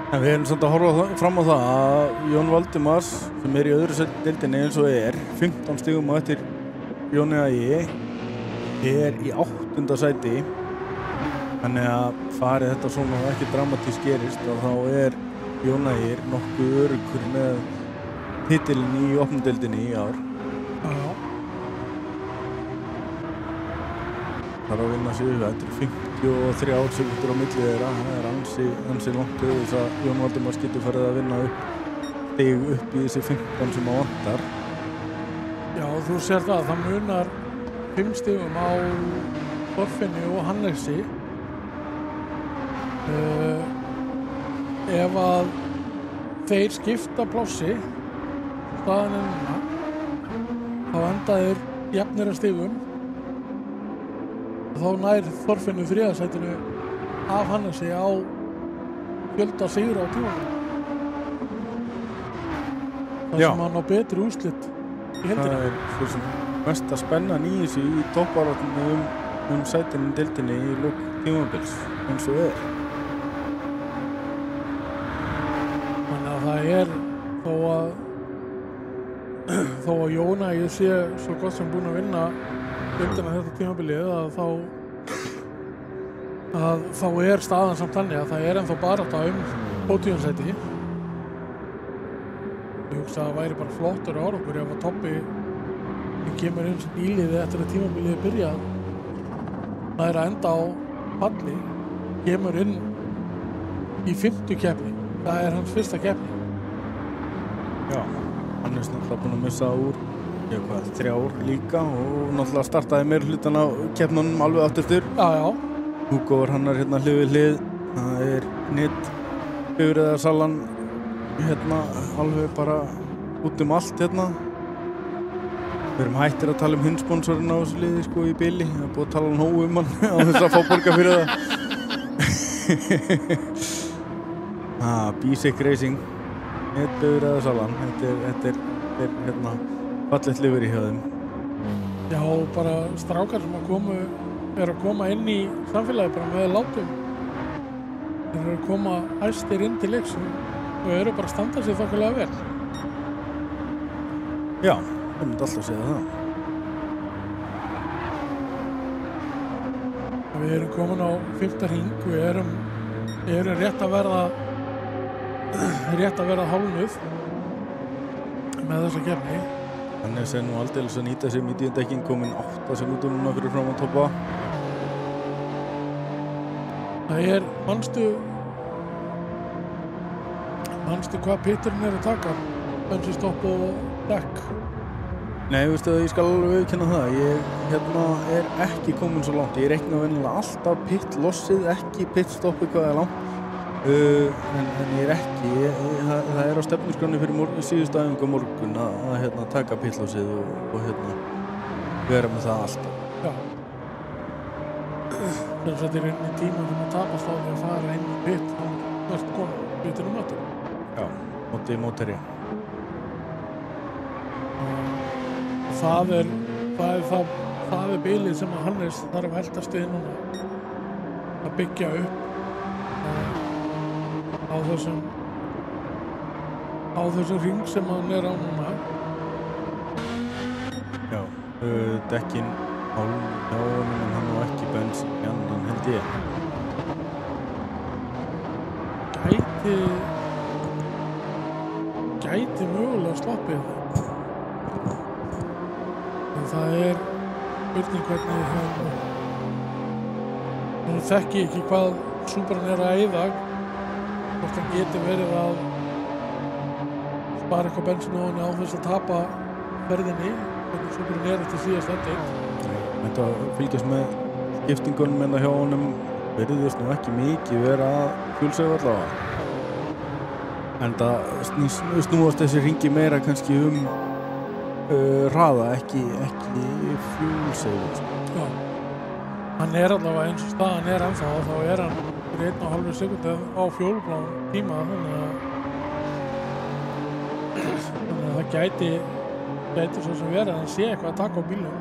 En við erum samt að horfa fram á það að Jón Valdimars sem er í öðru deildinni eins og er 15 stigum á eftir Jóni Ægi er í 8. sæti. Þannig að farið þetta svona og ekki dramatísk gerist og þá er Jón Ægi nokkuð öruggur með titilin í opnudeildinni í ár. Já. Það er að vinna sig yfir. Þetta er 53 sekundur á milli þeirra. Það er ansi langt til þess að Jón Valdimars getur farið að vinna upp í þessi 15 sem á vantar. Já, þú sér það munar 5 stigum á Þorfinni og Hannesi. Ef að þeir skipta plássi staðan er núna þá enda þeir jafnir að stigum og þá nær Þorfinni 3. sætinu af Hannesi á fjölda sigra á tímabilinu. Það sem hann á betri úrslit í heildina. Það er fyrir sem mesta spennan í þessu í toppbaráttunni sætinu deildinni í lok tímabils eins og er. Þannig að það er þó að Jón Ægi sé svo gott sem búinn að vinna deildina þetta tímabilið að þá er staðan samt þannig að það er ennþá barátta pódiumsæti. Ég hugsa að það væri bara flottur árangur ef að Toppi kemur inn sem bíliði eftir að tímabilið byrjað. Það er að enda á palli, kemur inn í 5. keppni. Það er hans fyrsta keppni. Já, hann er náttúrulega búinn að missa úr 3 ár líka og náttúrulega startaði meir hlutan á keppnunum alveg aftur. Já. Hugo var hannar hérna hlið við hlið. Það er nitt bifreiðarsalan hérna alveg bara út allt hérna. Við erum hættir að tala hinn sponsorinn á þessu liði sko í bili. Það er búið að tala nógu hann á þess að fá borga fyrir það. Basic Racing. netbifreiðasalan, þetta er hérna fallegt lifir í hjá þeim. Já, bara strákar sem að koma inn í samfélagi bara með látum. Þeir eru að koma æstir inn til leiks og eru bara að standa sig þokkalega vel. Já, ég myndi alltaf segja það. Við erum komin á 5. hring, við erum rétt að verða hálfnuð með þessa keppni. Hannes er nú aldeilis að nýta sér mediundekkin, komin 8 sekúndur núna fyrir fram að toppa. Það manstu hvað pitturinn er að taka, bensinstopp og dekk? Nei, veistu það, ég skal alveg viðurkenna það. Ég er ekki komin svo langt. Ég reikna venjulega alltaf pittlossið, ekki pittstoppið hvað er langt. En ég er ekki, það er á stefnuskránni fyrir síðustu æfingu á morgun að taka pittlossið og vera með það alltaf. Já. Þess að í rauninni tíma sem að tapast á því að fara inn í pitt og verðt komin pittinu mötur. Já, móteri. Það er bilið sem að Hannes þarf að eltast við núna að byggja upp á þessum hring sem hann er á núna. Já, dekkin hálf hjá honum en hann á ekki bensín í annan held ég. Gæti mögulega sloppið. En það er spurning hvernig nú þekki ég ekki hvað Supran er að eyða, hvort hann geti verið að spara eitthvað bensín á henni á þess að tapa ferðinni, hvernig Supran er eftir síðast ending. Þetta fylgjast með skiptingunum en hjá honum virðist nú ekki mikið vera að fjúlsegu allavega. En það snúast þessi hringi meira kannski hraða, ekki fjúlsegu. Já, hann er allavega eins og staðan er ennþá, þá er hann fyrir 1,5 sekundu á fjólubláum tíma, þannig að það gæti svo sem verið að hann sé eitthvað að taka á bílum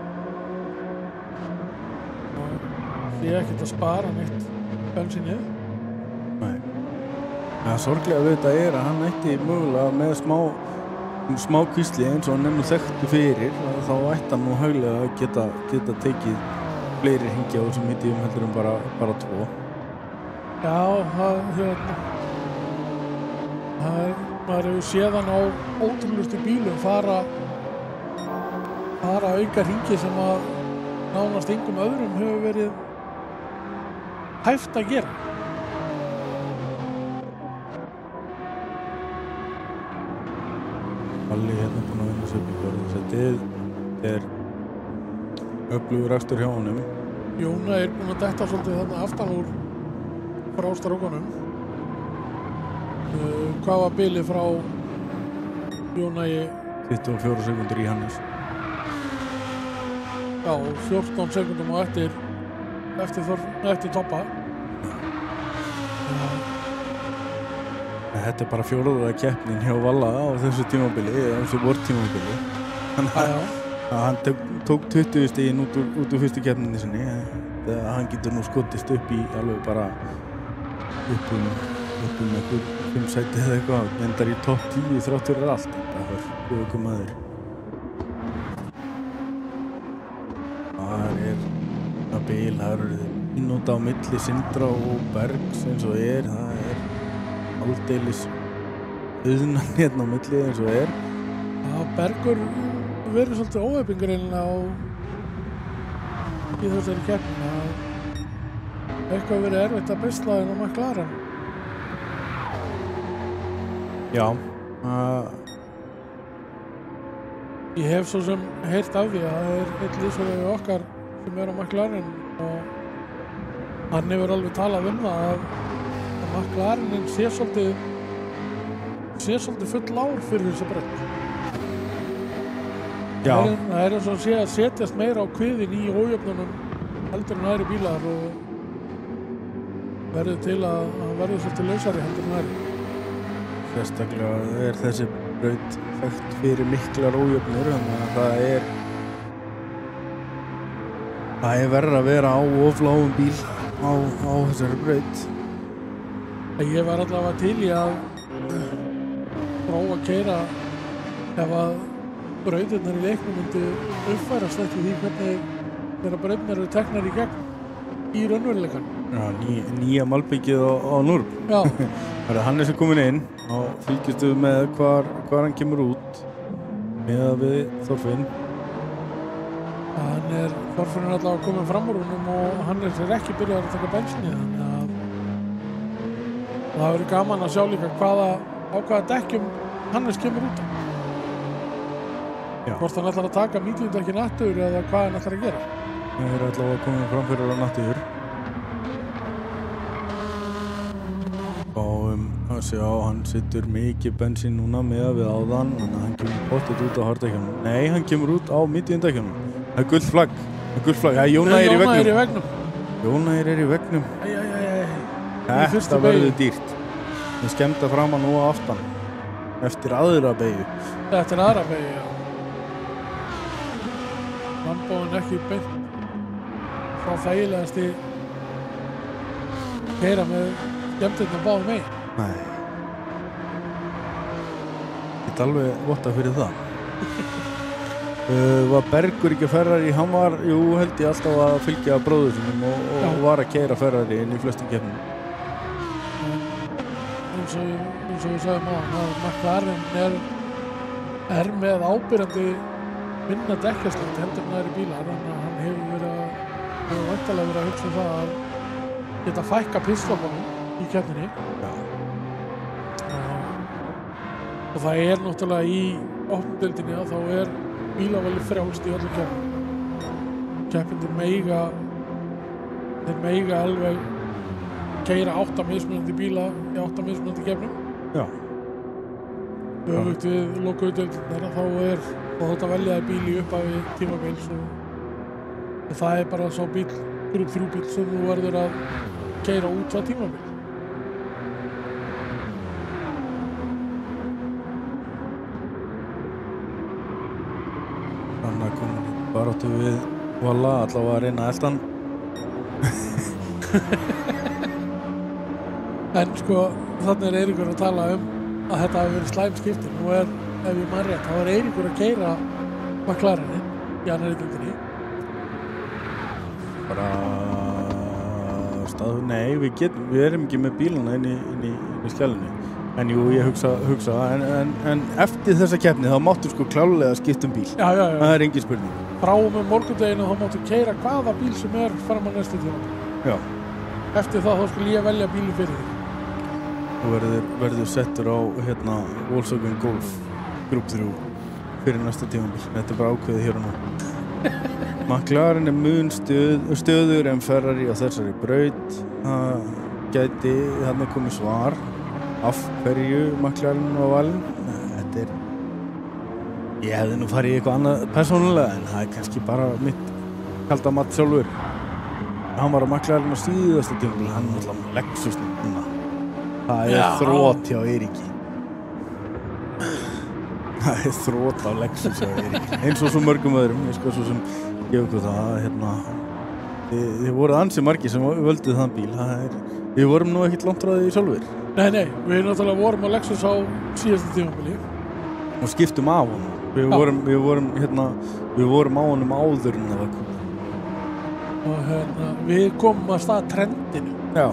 og sé ekkert að spara neitt bensínið. Nei. Það sorglega við þetta er að hann ætti mögulega með smá kvísli eins og hann nú þekktu fyrir, þá ætti hann nú hauglega að geta tekið fleiri hringi á þessum medium heldur en bara 2. Já, maður hefur séð hann á ótrúlustu bílum fara auka hringi sem að nánast engum öðrum hefur verið hæft að gera. Alli búinn að vinna sér bílborðið. Þetta er öflugur akstur hjá honum. Jóna er búinn að detta svolítið þarna aftan úr frá strákunum. Hvað var bilið frá Jóna í 24 sekundur í Hannes. Já, 14 sekundum á eftir toppa. Þetta er bara 4. keppnin hjá Valla á þessu tímabili, eða þessu vortímabili. Þannig að hann tók 20 stigin út úr fyrstu keppninni sinni. Hann getur nú skotist upp í alveg bara upp einhver 5 sæti eða eitthvað. Endar í topp 10 þrátt fyrir allt. Það var góður maður. Það er að bil, það eru mínúta á milli Sindra og Bergs eins og það er aldeilis auðnan hérna á milli eins og Já, Bergur verið svolítið óheppingur í þessari keppni. Eitthvað verið erfitt að beisla en á McLaren. Já. Ég hef svo sem heyrt af því að það er einn liðsfélagi okkar sem er á McLaren og hann hefur alveg talað það að McLarenin sé svolítið full ár fyrir þessi braut. Já. Það er eins og sé að setjast meira á kviðin í ójöfnunum heldur en aðri bílar og verður til að hann verður svolítið lausari heldur en aðri. sérstaklega þessi braut þekkt fyrir miklar ójöfnur, þannig að það er verið að vera á of lágum bíl á þessari braut. Ég var allavega til í að prófa að keyra ef að brautirnar í leiknum myndi uppfærast eftir því hvernig þeirra brautirnar eru teknar í gegn í raunveruleikann. Já, nýja malbyggið á Núrb. Já. Það er Hannes komin inn og fylgistu með hvar hann kemur út með við Þorfinn. Þorfinn allavega komin fram úr honum og Hannes ekki byrjað að taka bensinni, þannig að það verður gaman að sjá líka á hvaða dekkjum Hannes kemur út á. Hvort hann ætlar að taka mítjumdekkin aftur eða hvað hann ætlar að gera. Það er allavega komin fram fyrir hann aftur. Að sjá, hann setur mikið bensín núna með við áðan, þannig að hann kemur pottet út á harddekkjunum. Nei, hann kemur út á miðjumdekkjunum. Það er gult flagg. Já, Jónægir í vegnum. Jónægir er í vegnum. Þetta verður dýrt. Við skemmta framan og aftan. Eftir aðra beygju. Eftir aðra beygju, já. Lambóðin ekki beint frá þægilegasti keyra með skemmtirna báðum megin. Nei. Þetta alveg votta fyrir það. Var Bergur ekki að Ferrari? Hann var, held ég alltaf að fylgja bróður sinum og var að keyra Ferrari inn í flestum keppnum. Eins og við sagðum að McLaren er með ábyrjandi minna dekkjasland heldur en aðri bílar, þannig að hann hefur væntanlega verið að hugsa það að geta fækka pitstopunum í keppninni. Já. Og það er náttúrulega í opndeildinni að þá er bílavalið frjálst í öllum keppnum. Keppindur meiga alveg keyra 8 mismunandi bíla í 8 mismunandi keppnum. Já. Öfugt við lokuðu deildirnar þá þetta veljaði bíl í upphafi tímabils og það er bara sá bíl, grúp 3 bíl sem þú verður að keyra út það tímabil. Þannig að komin baráttu við Valla, allavega að reyna eldan. En sko, þannig er Eiríkur að tala að þetta hafi verið slæm skipti. Nú ef ég man rétt, þá er Eiríkur að keyra McLarenin í annarri deildinni. Bara nei, við erum ekki með bílana inn í skjælunni. En jú, ég hugsa en eftir þessa keppni þá máttu sko klálega skipta bíl. Já. Það er engin spurning. Frá með morgundeginu þá máttu keyra hvaða bíl sem er fram á næstu tíma. Já. Eftir það þá skulle ég velja bílinn fyrir þig. Þú verður settur á Volkswagen Golf Group 3 fyrir næsta tímabil. Þetta er bara ákveðið hér og nú. McLaren er mun stöður en Ferrari á þessari braut. Það gæti þarna komið svar af hverju McLaren var valinn. Ég hefði nú farið í eitthvað annað persónulega, en það er kannski bara mitt kalda mat sjálfur. Hann var á McLaren á síðasta tímabil, hann er alltaf Lexus núna. Það er þrótt hjá Eiríki. Það er þrótt á Lexus hjá Eiríki. Eins og svo mörgum öðrum, ég sko svo sem gefa ykkur það, þið voruð ansi margir sem völduð þann bíl. Við vorum nú ekkert langt frá því sjálfur. Nei, við náttúrulega vorum á Lexus á síðasta tímabili. Og skiptum af honum. Við vorum á honum áður en það var komið. Og við komum að stað trendinu. Já.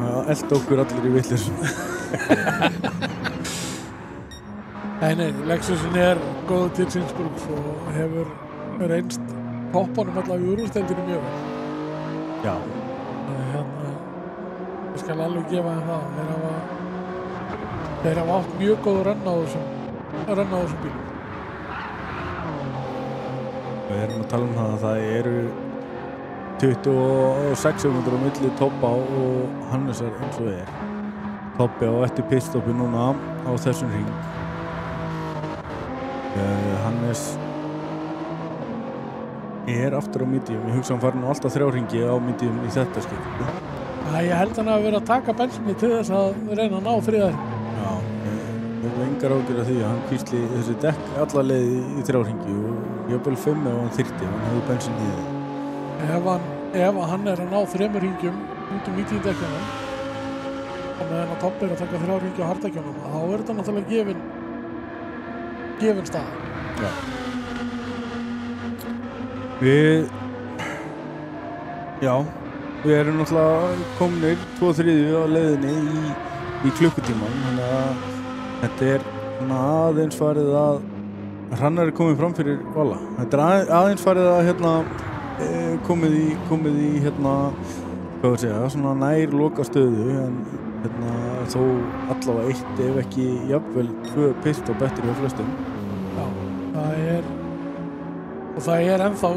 Elda okkur allir í vitleysum. Nei, Lexusin er góð til síns brúks og hefur reynst toppunum allavega í úrvalsdeildinni mjög vel. Já. Ég skal alveg gefa þeim það. Þeir hafa átt mjög góð rönn á þessum bílum. Við erum að tala um það að það eru 26 sekundur á milli Tobba og Hannesar eins og er. Tobbi á eftir pitstoppi núna á þessum hring. Hannes er aftur á medium. Ég hugsa hann fari nú alltaf 3 hringi á medium í þetta skipti. Ég held hann að vera að taka bensinni til þess að reyna að ná þriðar. Já, engar ágjur af því að hann kvísli þessi dekk alla leið í 3 hringi og jafnvel 5 ef hann þyrfti, hann hefði bensin í þið. Ef hann er að ná 3 hringjum út í dekkjunum og meðan að Tobbi er að taka 3 hringi á harddekkjunum, þá er þetta náttúrulega gefin staða. Já. Við erum náttúrulega komnir 2/3 á leiðinni í klukkutíman, þannig að þetta er aðeins farið að Hrannar er komið fram fyrir Valla. Þetta er aðeins farið að komið í hvað að segja, svona nær loka stöðu en þó allavega 1 ef ekki jafnvel 2 pist á betur hjá flestum. Já, það er ennþá,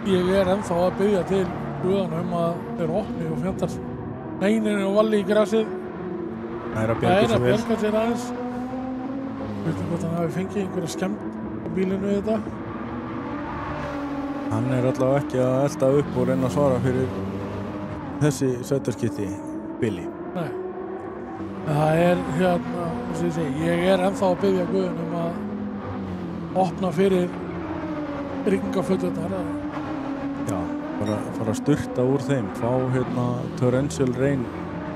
ég er ennþá að biðja til guðanum að þeir opni og fjandar neininu og Valli í grasið. Það er að bjarga sér aðeins. Veitum hvort hann hafi fengið einhverja skemmt á bílinu við þetta. Hann er allavega ekki að elda upp og reyna að svara fyrir þessi sveitarskipti bíli. Nei. Það er ég er ennþá að biðja guðanum að opna fyrir rigningaföturnar. Já, bara fara að sturta úr þeim, fá torrential rain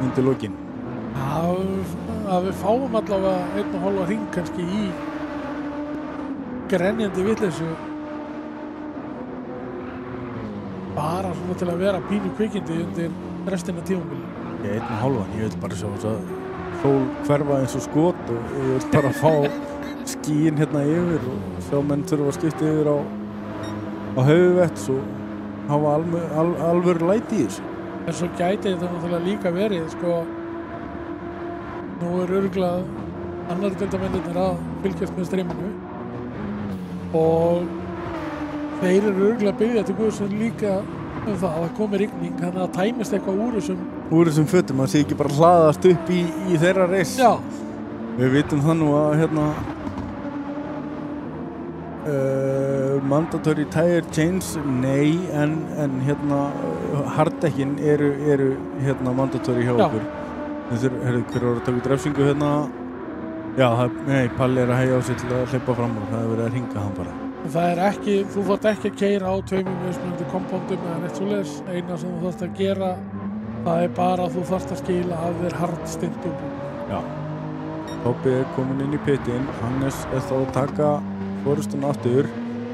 undir lokin. Að við fáum allavega 1,5 hring kannski í grenjandi vitleysu bara svona til að vera pínu kvikindi undir restina tímabili. 1,5, ég vil bara sjá þess að sól hverfa eins og skot og ég vil bara fá skíin yfir og sjá menn þurfa að skipta yfir á höfuðvett svo hafa alvöru læti í þessu. En svo gæti þetta náttúrulega líka verið, nú er örugglega annar deildarmennirnir að fylgjast með streyminu og þeir eru örugglega byggðið til guðsum líka það að komi rigning, þannig að tæmist eitthvað úr þessum fötum, að sé ekki bara hlaðast upp í þeirra reis. Já. Við vitum það nú að mandatory tire change, nei, en harddekkin eru mandatory hjá okkur. Hver var að taka út refsingu Já, Palli er að hægja á sig til að hleypa fram og það er verið að hringa hann bara. Það er ekki, þú þarft ekki að keyra á 2 mismunandi kompóndum eða neitt svoleiðis. Eina sem þú þarft að gera, það er bara að þú þarft að skila af þér hardstindum. Já. Tobbi er komin inn í pitinn, Hannes er þá að taka forustuna aftur.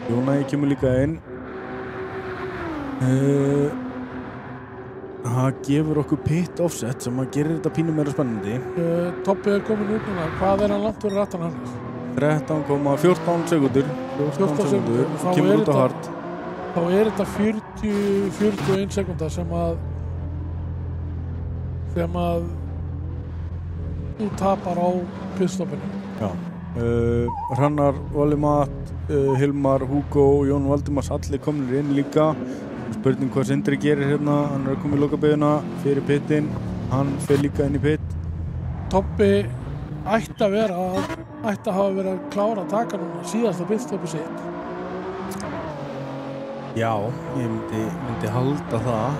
Jónægi kemur líka inn. Það gefur okkur pit offset sem að gerir þetta pínu meira spennandi. Tobbi er komin út núna. Hvað er hann langt fyrir aftan Hannes? 13,14 sekundur. 14 sekundur. Kemur út á hard. Þá er þetta 41 sekunda sem að þú tapar á pitstoppinu. Já. Hrannar, Valimat, Hilmar, Hugo, Jón Valdimars, allir komnir inn líka. Spurning hvað Sindri gerir hann er að koma í lokabeyguna fyrir pitinn, hann fer líka inn í pitt. Tobbi ætti að hafa verið að klára að taka núna síðasta pitstoppi sitt. Já, ég myndi halda það.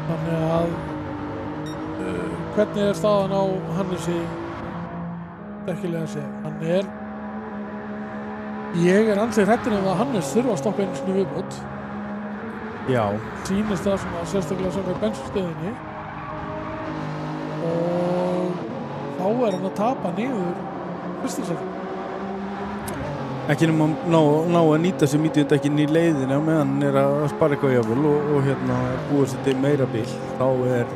Þannig að hvernig er staðan á Hannesi dekkilega séð? Ég er ansið hrættur að Hannes þurfa að stoppa einu sinni viðbót. Já. Sýnist það svona sérstaklega samkvæmt bensinstöðinni og þá er hann að tapa niður fyrsta sæti. Ekki nema ná að nýta sér mítjudekkin í leiðina meðan hann er að spara eitthvað jafnvel og búið sér til meira bíl. Þá er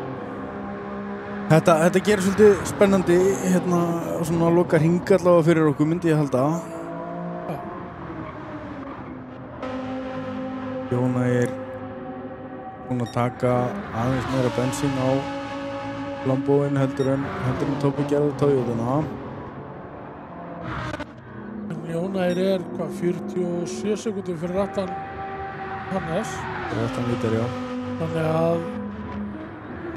þetta gerir svolítið spennandi svona loka hringa allavega fyrir okkur, myndi ég halda. Já. Jóna er búin að taka aðeins meira bensín á Lamboin heldur en Tobbi gerði Toyotana. Jóna er 47 sekúndur fyrir aftan Hannes. Aftan lítar, já. Þannig að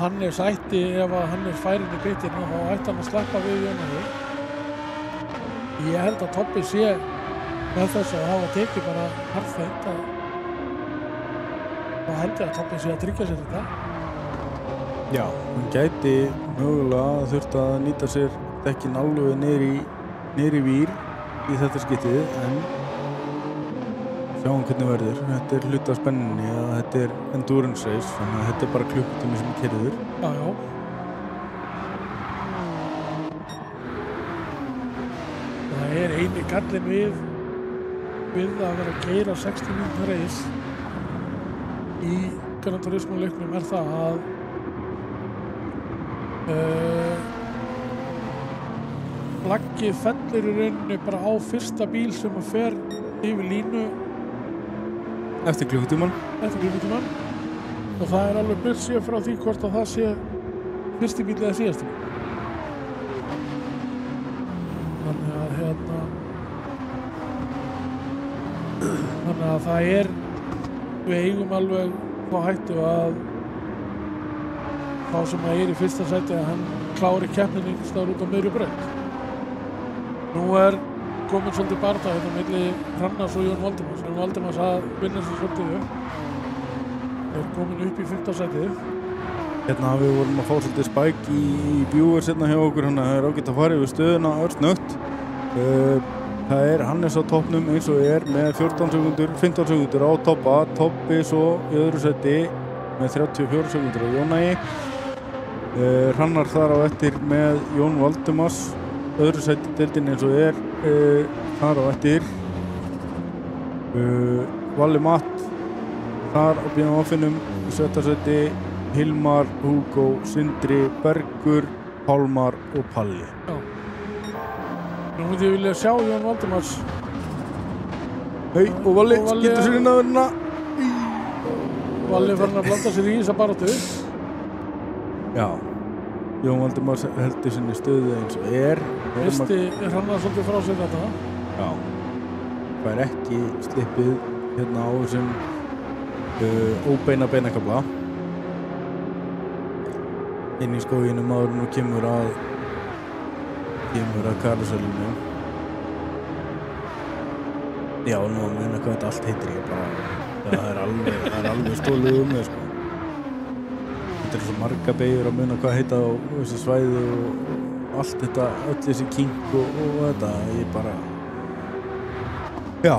Hannes ætti, ef að Hannes færi inn í bitinn, þá ætti hann að sleppa við Jónari. Ég held að Tobbi sé með þess að hafa tekið bara harðfengt og held ég að Tobbi sé að tryggja sér þetta. Já, hann gæti mögulega þurft að nýta sér dekkin alveg niður í niður í vír í þetta skiptið, en sjáum hvernig verður. Þetta er hluti af spenninni að þetta er endurance race, þannig að þetta er bara klukkutími sem er keyrður. Já. Það er eini gallinn við að vera að keyra 60 mínútur race í Gran Turismo leiknum er það að flaggið fellur í rauninni bara á fyrsta bíl sem að fer yfir línu Eftir klukkutíman. Og það er alveg burtséð frá því hvort að það sé fyrsti bíl eða síðasti bíl. Þannig að það er, við eigum alveg á hættu að þá sem að er í fyrsta sæti að hann klári keppnin einhvers staðar út á miðri braut. Nú er komin svolítið barða hérna milli Hrannars og Jón Valdimars. Jón Valdimars að vinna sér svolítið upp. Er komin upp í 5. sætið. Hérna við vorum að fá svolítið spæk í viewers hérna hjá okkur, þannig að það er ágætt að fara yfir stöðuna örsnögt. Það er Hannes á toppnum eins og er með 15 sekundur á toppa, Toppi svo í öðru sæti með 34 sekundur á Jónægi. Hrannar þar á eftir með Jón Valdimars, öðru sæti deildin eins og er þar á eftir. Valli Matt þar á BMF-inum í 7. sæti, Hilmar, Hugo, Sindri, Bergur, Pálmar og Palli. Já. Nú myndi ég vilja sjá Jón Valdimars. Og Valli skýtur sér inn að verðina. Valli er farin að blanda sér í þessa baráttu. Já, Jón Valdimars heldur sinni stöðu eins og er. Visti er hann að svolítið frá sér þetta. Já, það er ekki slippið hérna á þessum óbeina beinakabla. Inn í skóginum áður nú kemur að karusellinu. Já, nú að muna hvað þetta allt heitir ég bara. Það er alveg stólið mig, sko. Þetta er svo marga beygjur að muna hvað heita á þessu svæði og allt þetta, öll þessi kink og þetta, ég bara... Já.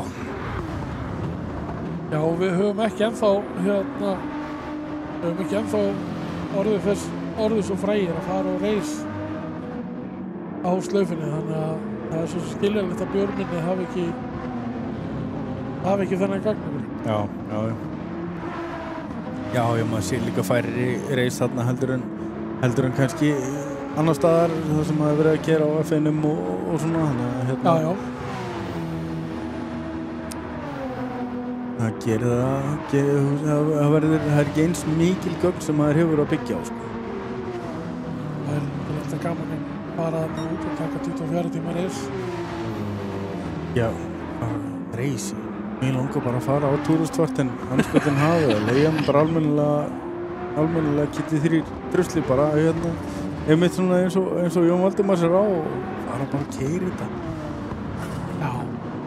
Já, við höfum ekki ennþá orðið svo frægir að fara og reis á slaufinni, þannig að það er svo skiljanlegt að björninni hafi ekki þennan gagnum. Já, maður sé líka færri reis þarna heldur en kannski annar staðar þar sem maður verið að keyra á F1-um og svona, þannig að hérna... Já. Það gerir það er ekki eins mikil gögn sem maður hefur að byggja á, sko. Það er alltaf gaman að fara út og taka 24 tíma reis. Já, reisi. Mér langar bara að fara á túristvartin, anskotin hafið, að leigja bara almennilega kitið 3 drusli bara, hérna, einmitt svona eins og Jón Valdimars er á og fara bara að keyra þetta. Já,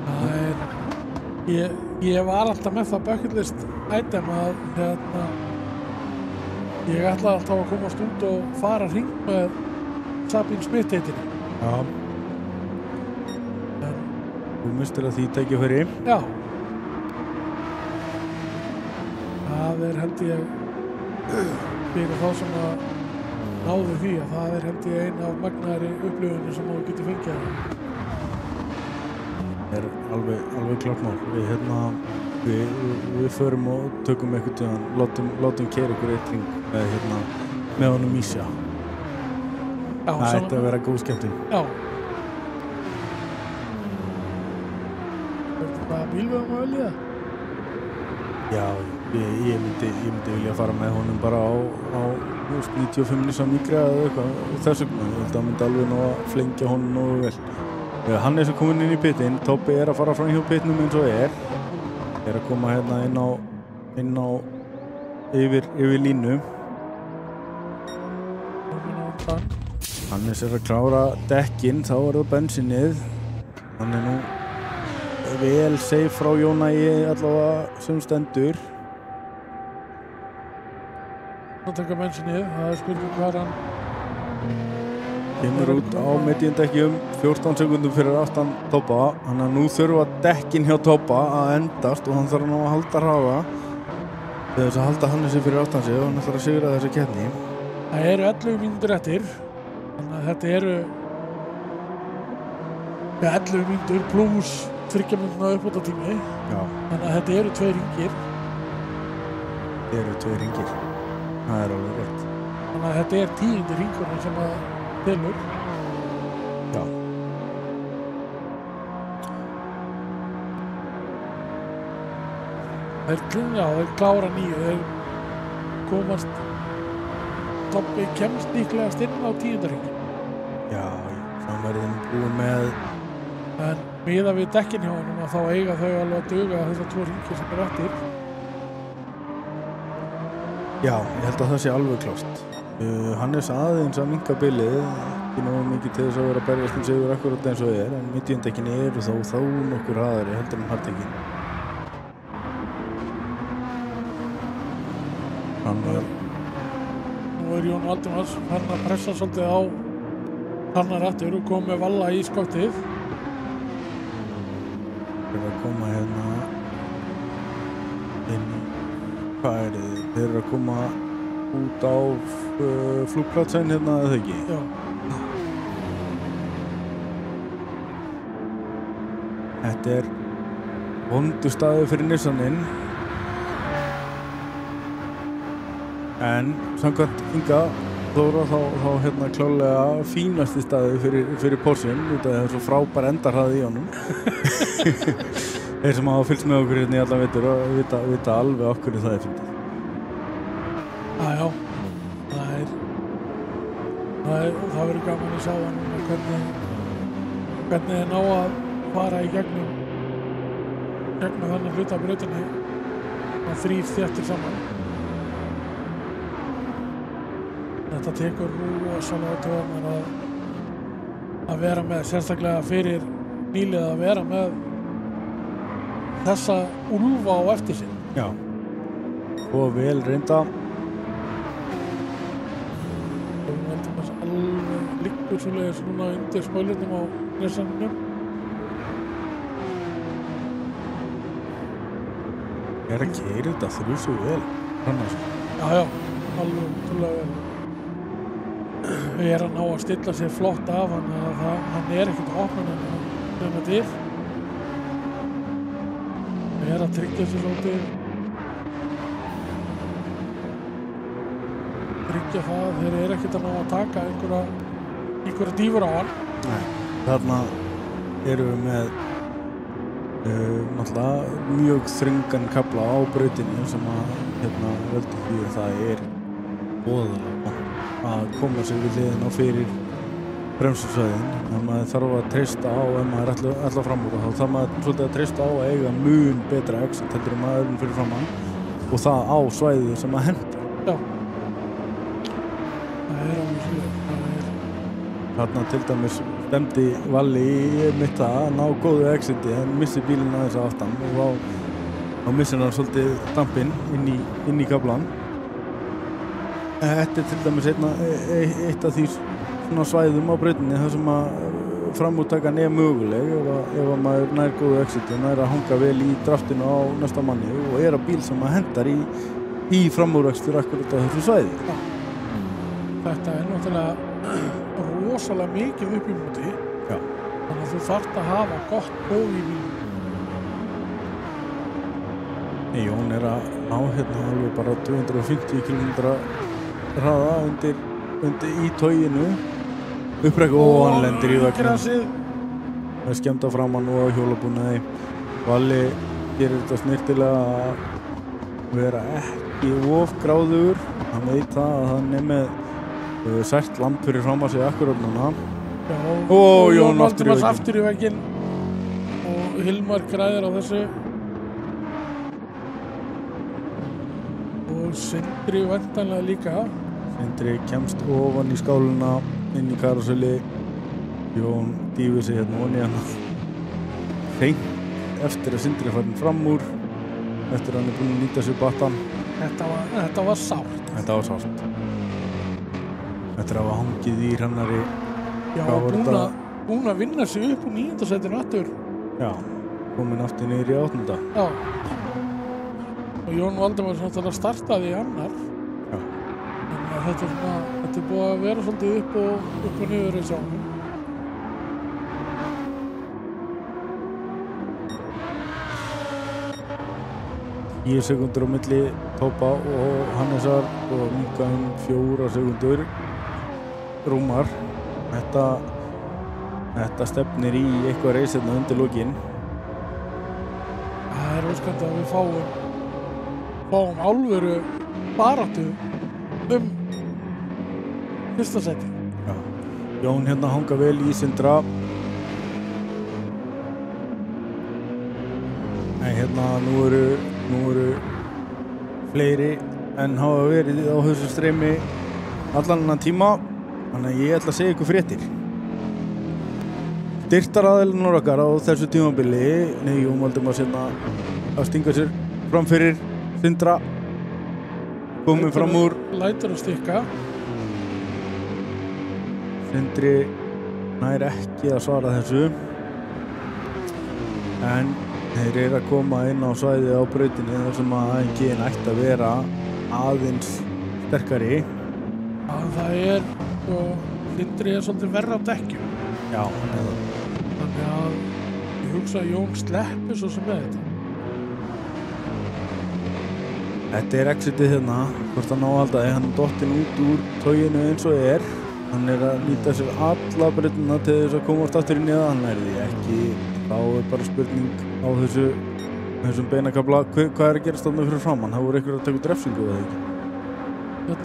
það er, ég var alltaf með það bucket list item að, ég ætlaði alltaf að komast út og fara hring með Sabine Smith heitinni. Já. Þú mistir að því tækifæri. Já. Það er held ég fyrir þá sem að náðu því að það er held ég ein af magnaðri upplifunni sem þú getur fengið. Það er alveg klart mál. Við förum og tökum eitthvað tíðan, látum keyra ykkur eitt hring með honum Mísja. Það ætti að vera góð skemmtun. Já. Veistu hvaða bíl við höfum að velja? Já, ég myndi vilja fara með honum bara á 95 Nissan Micra eða eitthvað þess vegna. Ég held að hann myndi alveg ná að flengja honum nógu vel. Hann er svo komin inn í pitinn, Toppi er að fara fram hjá pitnum eins og er að koma hérna inn á yfir línu. Hannes er að klára dekkin, þá er það bensinnið. Hann er nú vel safe frá Jónægi allavega sem stendur. Að taka bensinnið, það er spurning hvað hann Kemur út á mediandekkjum 14 sekundum fyrir aftan Toppa, þannig að nú þurfa dekkin hjá Toppa að endast og hann þarf nú að halda hraða til þess að halda Hannesi fyrir aftan sig og hann ætlar að sigra þessi keppni. Það eru 11 mínútur eftir, þannig að þetta eru 11 mínútur pluss 3 mínútna uppbótartími. Já. Þannig að þetta eru 2 hringir. Þetta eru 2 hringir. Það er alveg rétt. Þannig að þetta er 10. hringurinn sem að telur. Já. Þeir klára 9, þeir komast, Toppi kemst líklegast inn á 10. hringin. Já, þannig verðum búið með En miðað við dekkin hjá honum að þá eiga þau alveg að duga þessar 2 hringir sem er eftir. Já, ég held að það sé alveg klárt. Hannes aðeins að minnka bilið, ekki nógu mikið til þess að vera að berjast sigur akkurat eins og er, en miðjundekkin eru þá nokkur hraðari heldur en hardekkin. Nú er Jón Valdimars farin að pressa svolítið á Hannar aftur og kom með Valla í skottið. Þeir eru að koma hérna inn í, hvað er þið? Þeir eru að koma út á flugplatsen hérna, eða ekki? Já. Þetta er vondu staði fyrir Nissaninn. En samkvæmt Inga Þóra þá hérna klálega fínasti staði fyrir Porschen út af það er svo frábær endarhraði í honum. Þeir sem hafa fylgst með okkur hérna í alla vetur og vita alveg okkur það er fyndið. Já, það verður gaman að sjá hann hvernig þeir ná að fara í gegnum þannig hluta af brautinni að 3 þéttir saman. Þetta tekur rosalega töðunar að vera með, sérstaklega fyrir nýliða að vera með þessa úlfa á eftir sig. Já, og vel reynda. Og Valdimars alveg liggur svoleiðis núna undir spoilernum á Nissanum. Ég er að keyra þetta þrjúsu vel. Já, alveg trúlega vel. Við erum að ná að stilla sér flott af hann er ekkert að opna nema til. Við erum að tryggja sér svolítið það að þeir eru ekkert að ná að taka einhverja dýfur á hann. Nei, þarna erum við með náttúrulega mjög þröngan kafla á brautinni sem að veldur því að það er boðalega að koma sér við hliðina fyrir bremsusvæðin. Þannig að maður þarf að treysta á ef maður ætla fram úr þá þarf maður svolítið að treysta á að eiga mun betra exit heldur en maðurinn fyrir framann og það á svæðið sem að henda. Já. Það er alveg svolítið. Þarna til dæmis stemdi Valli í mitt að ná góðu exiti en missi bílinn aðeins að aftan og þá missir hann svolítið dampinn inn í kaflan. Þetta er til dæmis eitt af því svona svæðum á brautinni þar sem að framúttakan er möguleg ef að maður nær góðu exiti, nær að hanga vel í draftinu á næsta manni og er að bíl sem að hendar í framúrakstur akkurat á þessu svæði. Já. Þetta er náttúrulega rosalega mikið upp í móti. Já. Þannig að þú þarft að hafa gott góð í bílum. Jón er að ná hérna alveg bara 250 km hraða undir í tóginu upprækku og hann lendir í vegna. Það er skemmt á framann og á hjólabúnaði. Valli gerir þetta snirtilega að vera ekki of gráður. Hann veit það að hann er með sært land fyrir fram að sig akkurat núna. Já, og Jón aftur í vegginn og Hilmar græðir á þessu. Og Sindri væntanlega líka. Sindri kemst ofan í skáluna inn í karusselli. Jón dýfur sig hérna ofan í hana. Hreint eftir að Sindri er farin fram úr. Eftir að hann er búinn að nýta sér battan. Þetta var sárt. Þetta var sárt. Eftir að hafa hangið í Hrannari Já, búin að vinna sig upp úr 9. sætinu aftur. Já, komin aftur niður í 8. Já. Og Jón Valdimar náttúrulega startaði í annar. Já. Þannig að þetta er búið að vera svolítið upp og niður í sjónum. 10 sekúndur á milli Toppa og Hannesar og minnka 4 sekúndur rúmar. Þetta stefnir í eitthvað reisirna undir lokin. Það er óskandi að við fáum alvöru baráttu fyrsta sæti. Já. Jón hérna hanga vel í Sindra. Nei, hérna nú eru fleiri en hafa verið á þessu streymi allan annan tíma, þannig að ég ætla að segja ykkur fréttir. Styrktaraðilinn okkar á þessu tímabili, Jón Valdimar sérna að stinga sér fram fyrir Sindra, komið fram úr. Lætur að stikka. Sindri nær ekki að svara þessu, en þeir eru að koma inn á svæðið á brautinni þar sem að AMG ætti að vera aðeins sterkari. Já, það er, Sindri er svolítið verra á dekkjum. Já, þannig að ég hugsa að Jón sleppi svo sem með þetta. Þetta er exitið hérna, hvort hann áhaldaði, hann er dottinn út úr tóginu eins og er. Hann er að nýta sér alla brautina til þess að komast aftur inn í það, hann er því ekki. Þá er bara spurning á þessum beinakabla, hvað er að gerast þarna fyrir framann? Það voru einhver að taka út refsingu eða ekki?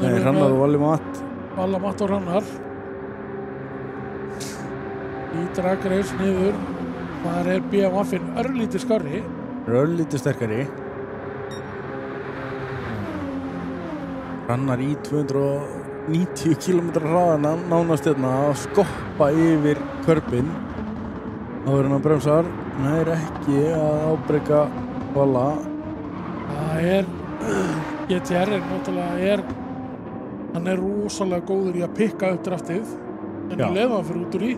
Nei, Hrannar og Valli Matt. Valli Matt og Hrannar. Í dragreis niður. Þar er BMF-in örlítið skárri. Örlítið sterkari. Hrannar í 290 km hraða nánast hérna að skoppa yfir körbin. Áður en að bremsar, nær ekki að ábreyka Valla. Það er, GTR er náttúrulega, hann er rosalega góður í að pikka upp draftið, en í leið hann fyrir út úr í,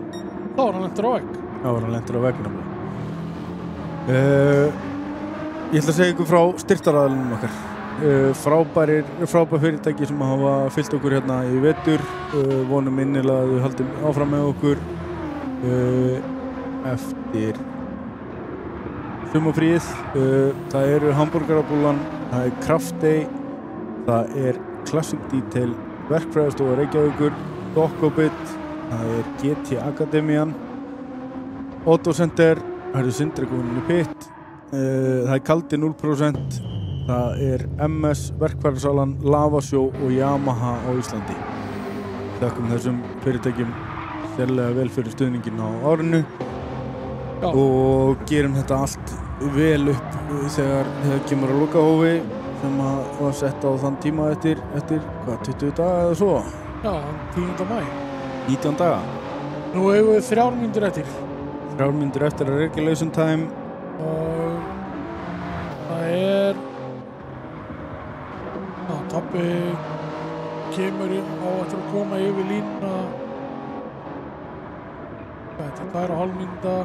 þá er hann lentur á vegg. Þá er hann lentur á veggnum. Ég ætla að segja ykkur frá styrktaraðilunum okkar. Frábær fyrirtæki sem hafa fylgt okkur hérna í vetur. Vonum innilega að þau haldi áfram með okkur eftir sumarfríið. Það eru hamborgarabúlan, það er Craft Day, það er Classic Detail, Verkfræðistofa Reykjavíkur, Dokkobit, það er GT Akademían, Auto Center, það eru Sindri komin í pitt, það er Kaldi 0%, það er MS, Verkfræðisalan, Lavasjó og Yamaha á Íslandi. Þakkum þessum fyrirtækjum sérlega vel fyrir stuðningin á árinu. Já. Og gerum þetta allt vel upp þegar kemur að lokahófi sem var sett á þann tíma eftir 20 daga eða svo. Já, 10. maí. 19 daga. Nú hefur við 3 mínútur eftir. 3 mínútur eftir að regulation time. Og það er Toppi kemur á eftir að koma yfir línuna. Þetta er 2,5 mínúta.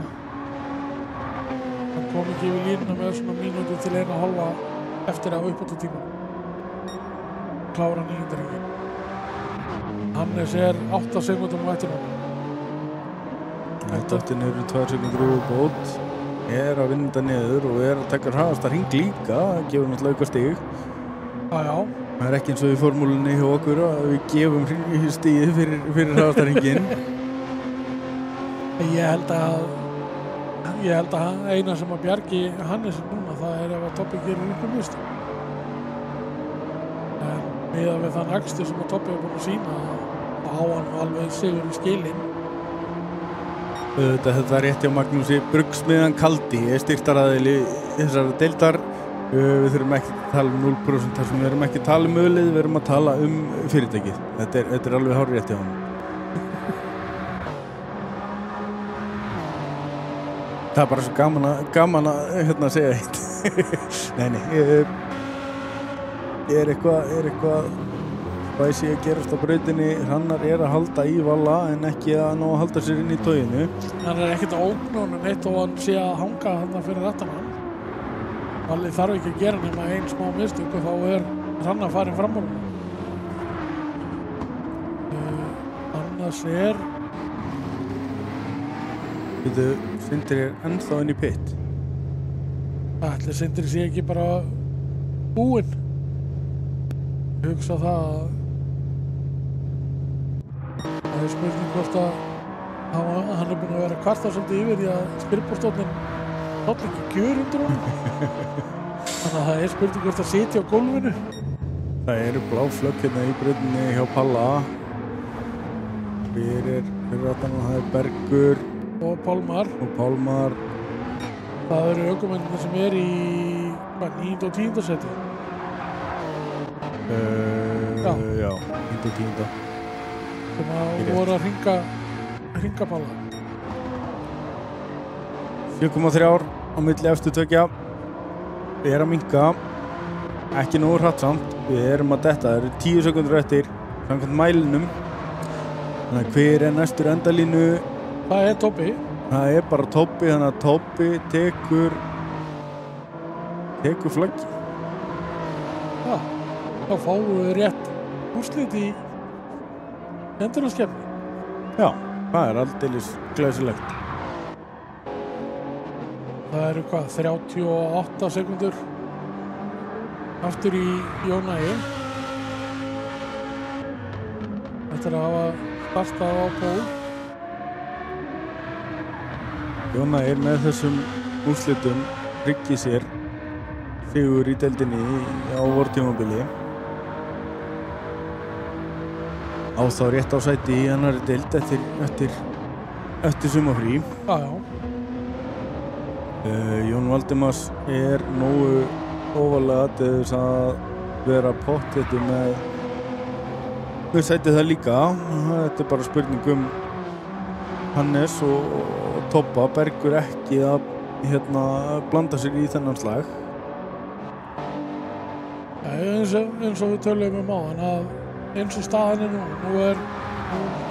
Hann kom ekki yfir línuna með svona mínútu til 1,5 eftir að uppbótartíma. Klára 9. hringinn. Hannes er 8 sekúndum á eftir honum. Þetta eru 2 sekundur uppbót. Er að vinda niður og er að taka hraðasta hring líka. Það gefur náttúrulega auka stig. Já. Það er ekki eins og í formúlunni hjá okkur að við gefum stigið fyrir hraðasta hringinn. Ég held að eina sem að bjargi Hannes núna, það er ef að Toppi gerir einhver mistök. En miðað við þann akstur sem að Toppi er búin að sýna, þá á hann alveg sigur í skilin. Þetta var rétt hjá Magnúsi. Brugsmiðjan Kaldi er styrktaraðili þessar deildar. Við þurfum ekki að tala um 0% þar sem við erum ekki að tala um auðlið, við erum að tala um fyrirtækið. Þetta er alveg hár rétt hjá hann. Það er bara svo gaman að segja eitt. Nei, er eitthvað hvað sé að gerast á brautinni. Hrannar að halda í Valla en ekki að ná að halda sér inn í tóginu. Hann ekkert að ógna honum neitt og hann sé að hanga þarna fyrir aftan hann. Valli þarf ekki að gera nema ein smá mistök og þá Hrannar farin fram á honum. Annars Sindri ennþá inn í pit. Ætli Sindri sé ekki bara búinn. Hugsa það að spurning hvort að hann búinn að vera kvarta svolítið yfir því að skrifborðstóllinn tóll ekki gjör undir honum. Þannig að það spurning hvort að sitja á gólfinu. Það eru blá flögg hérna í brautinni hjá Palla. Fyrir aftan og það Bergur og Pálmar. Það eru ökumennir sem í 9. og 10. seti. Já, 9. og 10. Sem voru að hringa Palla. 4,3 á milli efstu tveggja. Við að minnka. Ekki nógu hratt samt. Við að detta. Það eru 10 sekundur eftir samkvæmt mælinum. Þannig að hver næstur endalínu? Það Tobbi. Það bara Tobbi, þannig að Tobbi tekur flaggi. Já, þá fáum við rétt úrslit í endurnarskeppni. Já, það aldeilis glæsilegt. Það eru 38 sekundur aftur í Jón Ægi. Þetta að hafa startað á pól. Jón Ægi með þessum úrslitum tryggir sér sigur í deildinni á vortímabili. Á þá rétt á sæti í annarri deild eftir sumarfrí. Já. Jón Valdimars nógu ofalega til þess að vera pottþéttur með sætið það líka. Þetta bara spurning Hannes og Tobba. Bergur ekki að blanda sér í þennan slag. Eins og við töluðum áðan að eins og staðan nú eru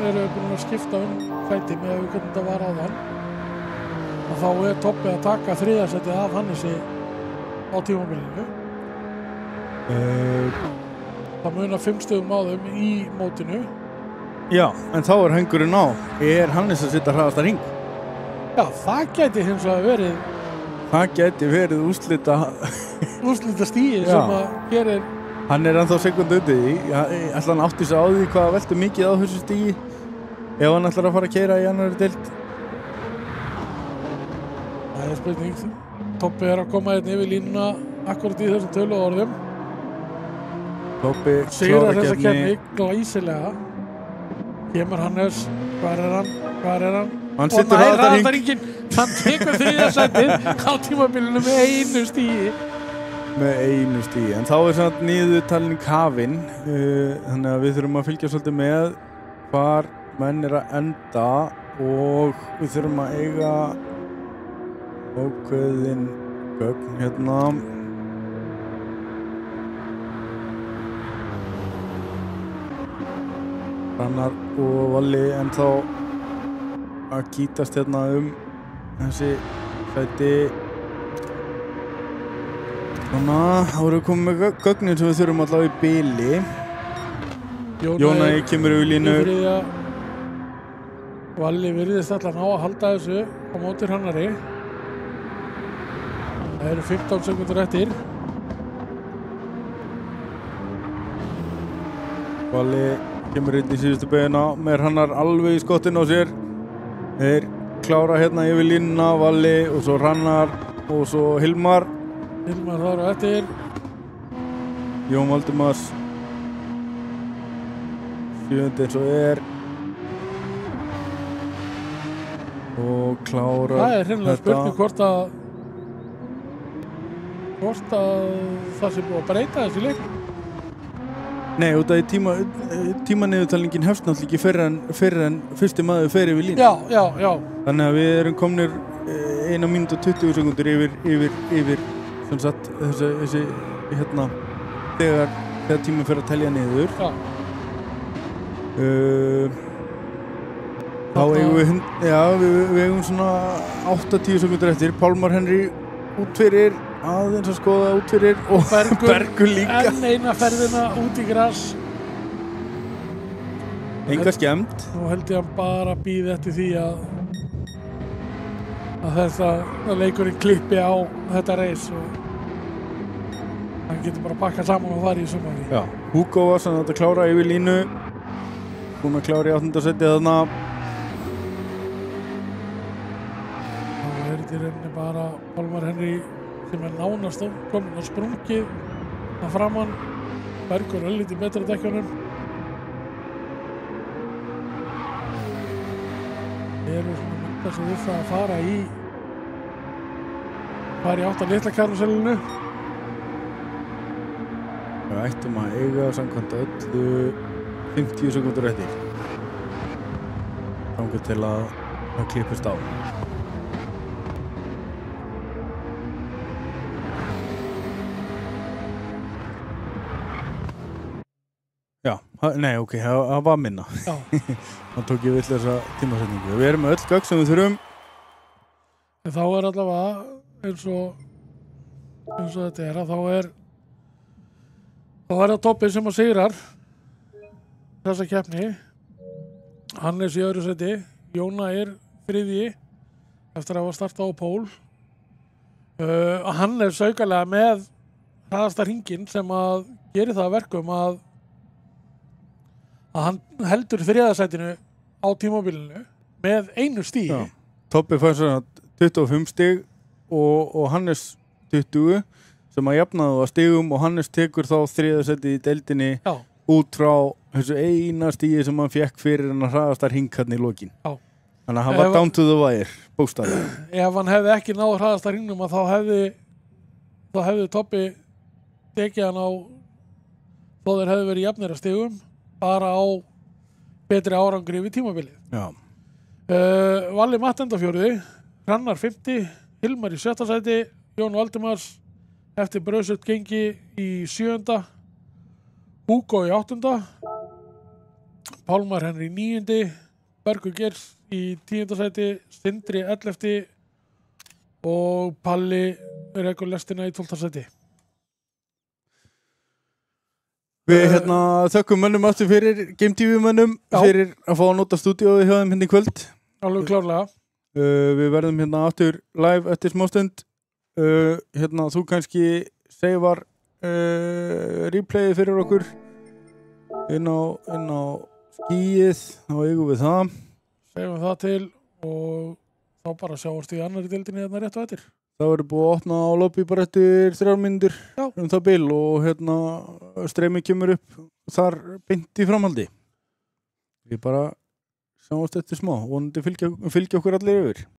við búin að skipta fæti með hvernig þetta var áðan. Og þá Tobbi að taka 3. setið af Hannesi á tímabilinu. Það munar 5 stigum á þeim í mótinu. Já, en þá hengurinn á. Hannes að sitja hraðasta hring? Já, það gæti hins vegar verið. Það gæti verið úrslita stíi sem að gerir. Hann ennþá sekundu undir því. Ætla hann átti sig á því hvað veltur mikið á þessu stíi ef hann ætlar að fara að keyra í annarri deild. Það spurning. Tobbi að koma yfir línuna akkurat í þessum töluorðum. Tobbi sigrar þessa keppni glæsilega. Kemur Hannes. Hvar er hann? Hann sittur hraðarhringinn. Hann tekur 3. sætið á tímabilinu með 1 stigi. En þá samt niðurtalning hafin. Þannig að við þurfum að fylgja svolítið með hvar menn að enda og við þurfum að eiga ákveðin gögn hérna. Hrannar og Valli en þá að kýtast hérna þessi sæti. Þannig að þá erum við komið með gögnin sem við þurfum allavega í bili. Jón Ægi kemur yfir línu. Valli virðist allan á að halda þessu á móti Hrannari. Það eru 15 sekundur eftir. Valli kemur inn í síðustu beygina með Hrannar alveg í skottinu á sér. Þeir klára hérna yfir línuna, Valli og svo Hrannar og svo Hilmar. Hilmar þar á eftir. Jón Valdimars 7. eins og og klára. Það hreinlega spurning hvort að það sé búið að breyta þessu leiknum. Nei, út af tímaniðurtalningin hefst náttúrulega ekki fyrr en fyrsti maður fer yfir línu. Já. Þannig að við erum komnir 1 mínútu og 20 sekundur yfir sem sagt þessi hérna þegar tíminn fer að telja niður. Já. Þá eigum við eigum svona 8-10 sekundur eftir. Pálmar Henry út fyrir, aðeins að skoða út fyrir og Bergur líka. Enn eina ferðina út í gras. Enga skemmt. Nú held ég hann bara bíði eftir því að leikurinn klippi á þetta reis og hann getur bara pakkað saman og farið í sumari. Já, Hugo var sann að klára yfir línu. Búinn að klára í 8. seti þarna. Þá er þetta í rauninni bara Pálmar Henry sem er nánast komin og sprungið að framann. Bergur öllítið betra dekkjunum. Þeir eru svona mynda sem við það að fara í 8 litla karusellinu. Við ættum að eiga samkvæmt öllu 50 sekundur eftir. Þangað til að það klippist á. Já, nei, ok, það var minna. Já. Það tók ég villausa tímasetningu. Við erum með öll gögn sem við þurfum. En þá er allavega eins og þetta er að þá er það toppið sem að sigrar þessa keppni. Hannes í öðru seti, Jóna er þriðji eftir að hafa startað á pól. Hannes aukalega með hraðasta hringinn sem að geri það að verkum að hann heldur þriðasætinu á tímabilinu með einu stíg. Toppið fær svona 25 stig og Hannes 20 sem að jafnaðu að stigum og Hannes tekur þá þriðasætið í deildinni út frá þessu eina stígi sem hann fekk fyrir hann að hraðasta hring hérna í lokin. Já. Þannig að hann var down to the wire, bókstaflega. Ef hann hefði ekki náð hraðasta hringnum að þá hefði Toppi tekið hann á þó þeir hefði verið jafnir að stigum bara á betri árangri við tímabilið. Já. Valli Mattenda 4, Hrannar 50, Hilmar í 7. sæti, Jón Valdimars eftir bröðsött gengi í 7. Hugo í 8. Pálmar Henry 9. Bergur Geirs í 10. sæti, Sindri 11. og Palli rekur lestina í 12. sæti. Við þökkum mönnum aftur fyrir Game TV mönnum fyrir að fá að nota stúdíóið hjá þeim hérna í kvöld. Alveg klárlega. Við verðum hérna aftur live eftir smástund. Þú kannski seifar replayið fyrir okkur inn á skíið, þá eigum við það. Seifum það til og þá bara sjáumst við í annarri deildinni hérna rétt og eftir. Það verður búið að opna á lobby bara eftir 3 mínútur það bil og streymið kemur upp þar beint í framhaldi. Við bara sjáumst eftir smá, vonandi fylgja okkur allir yfir.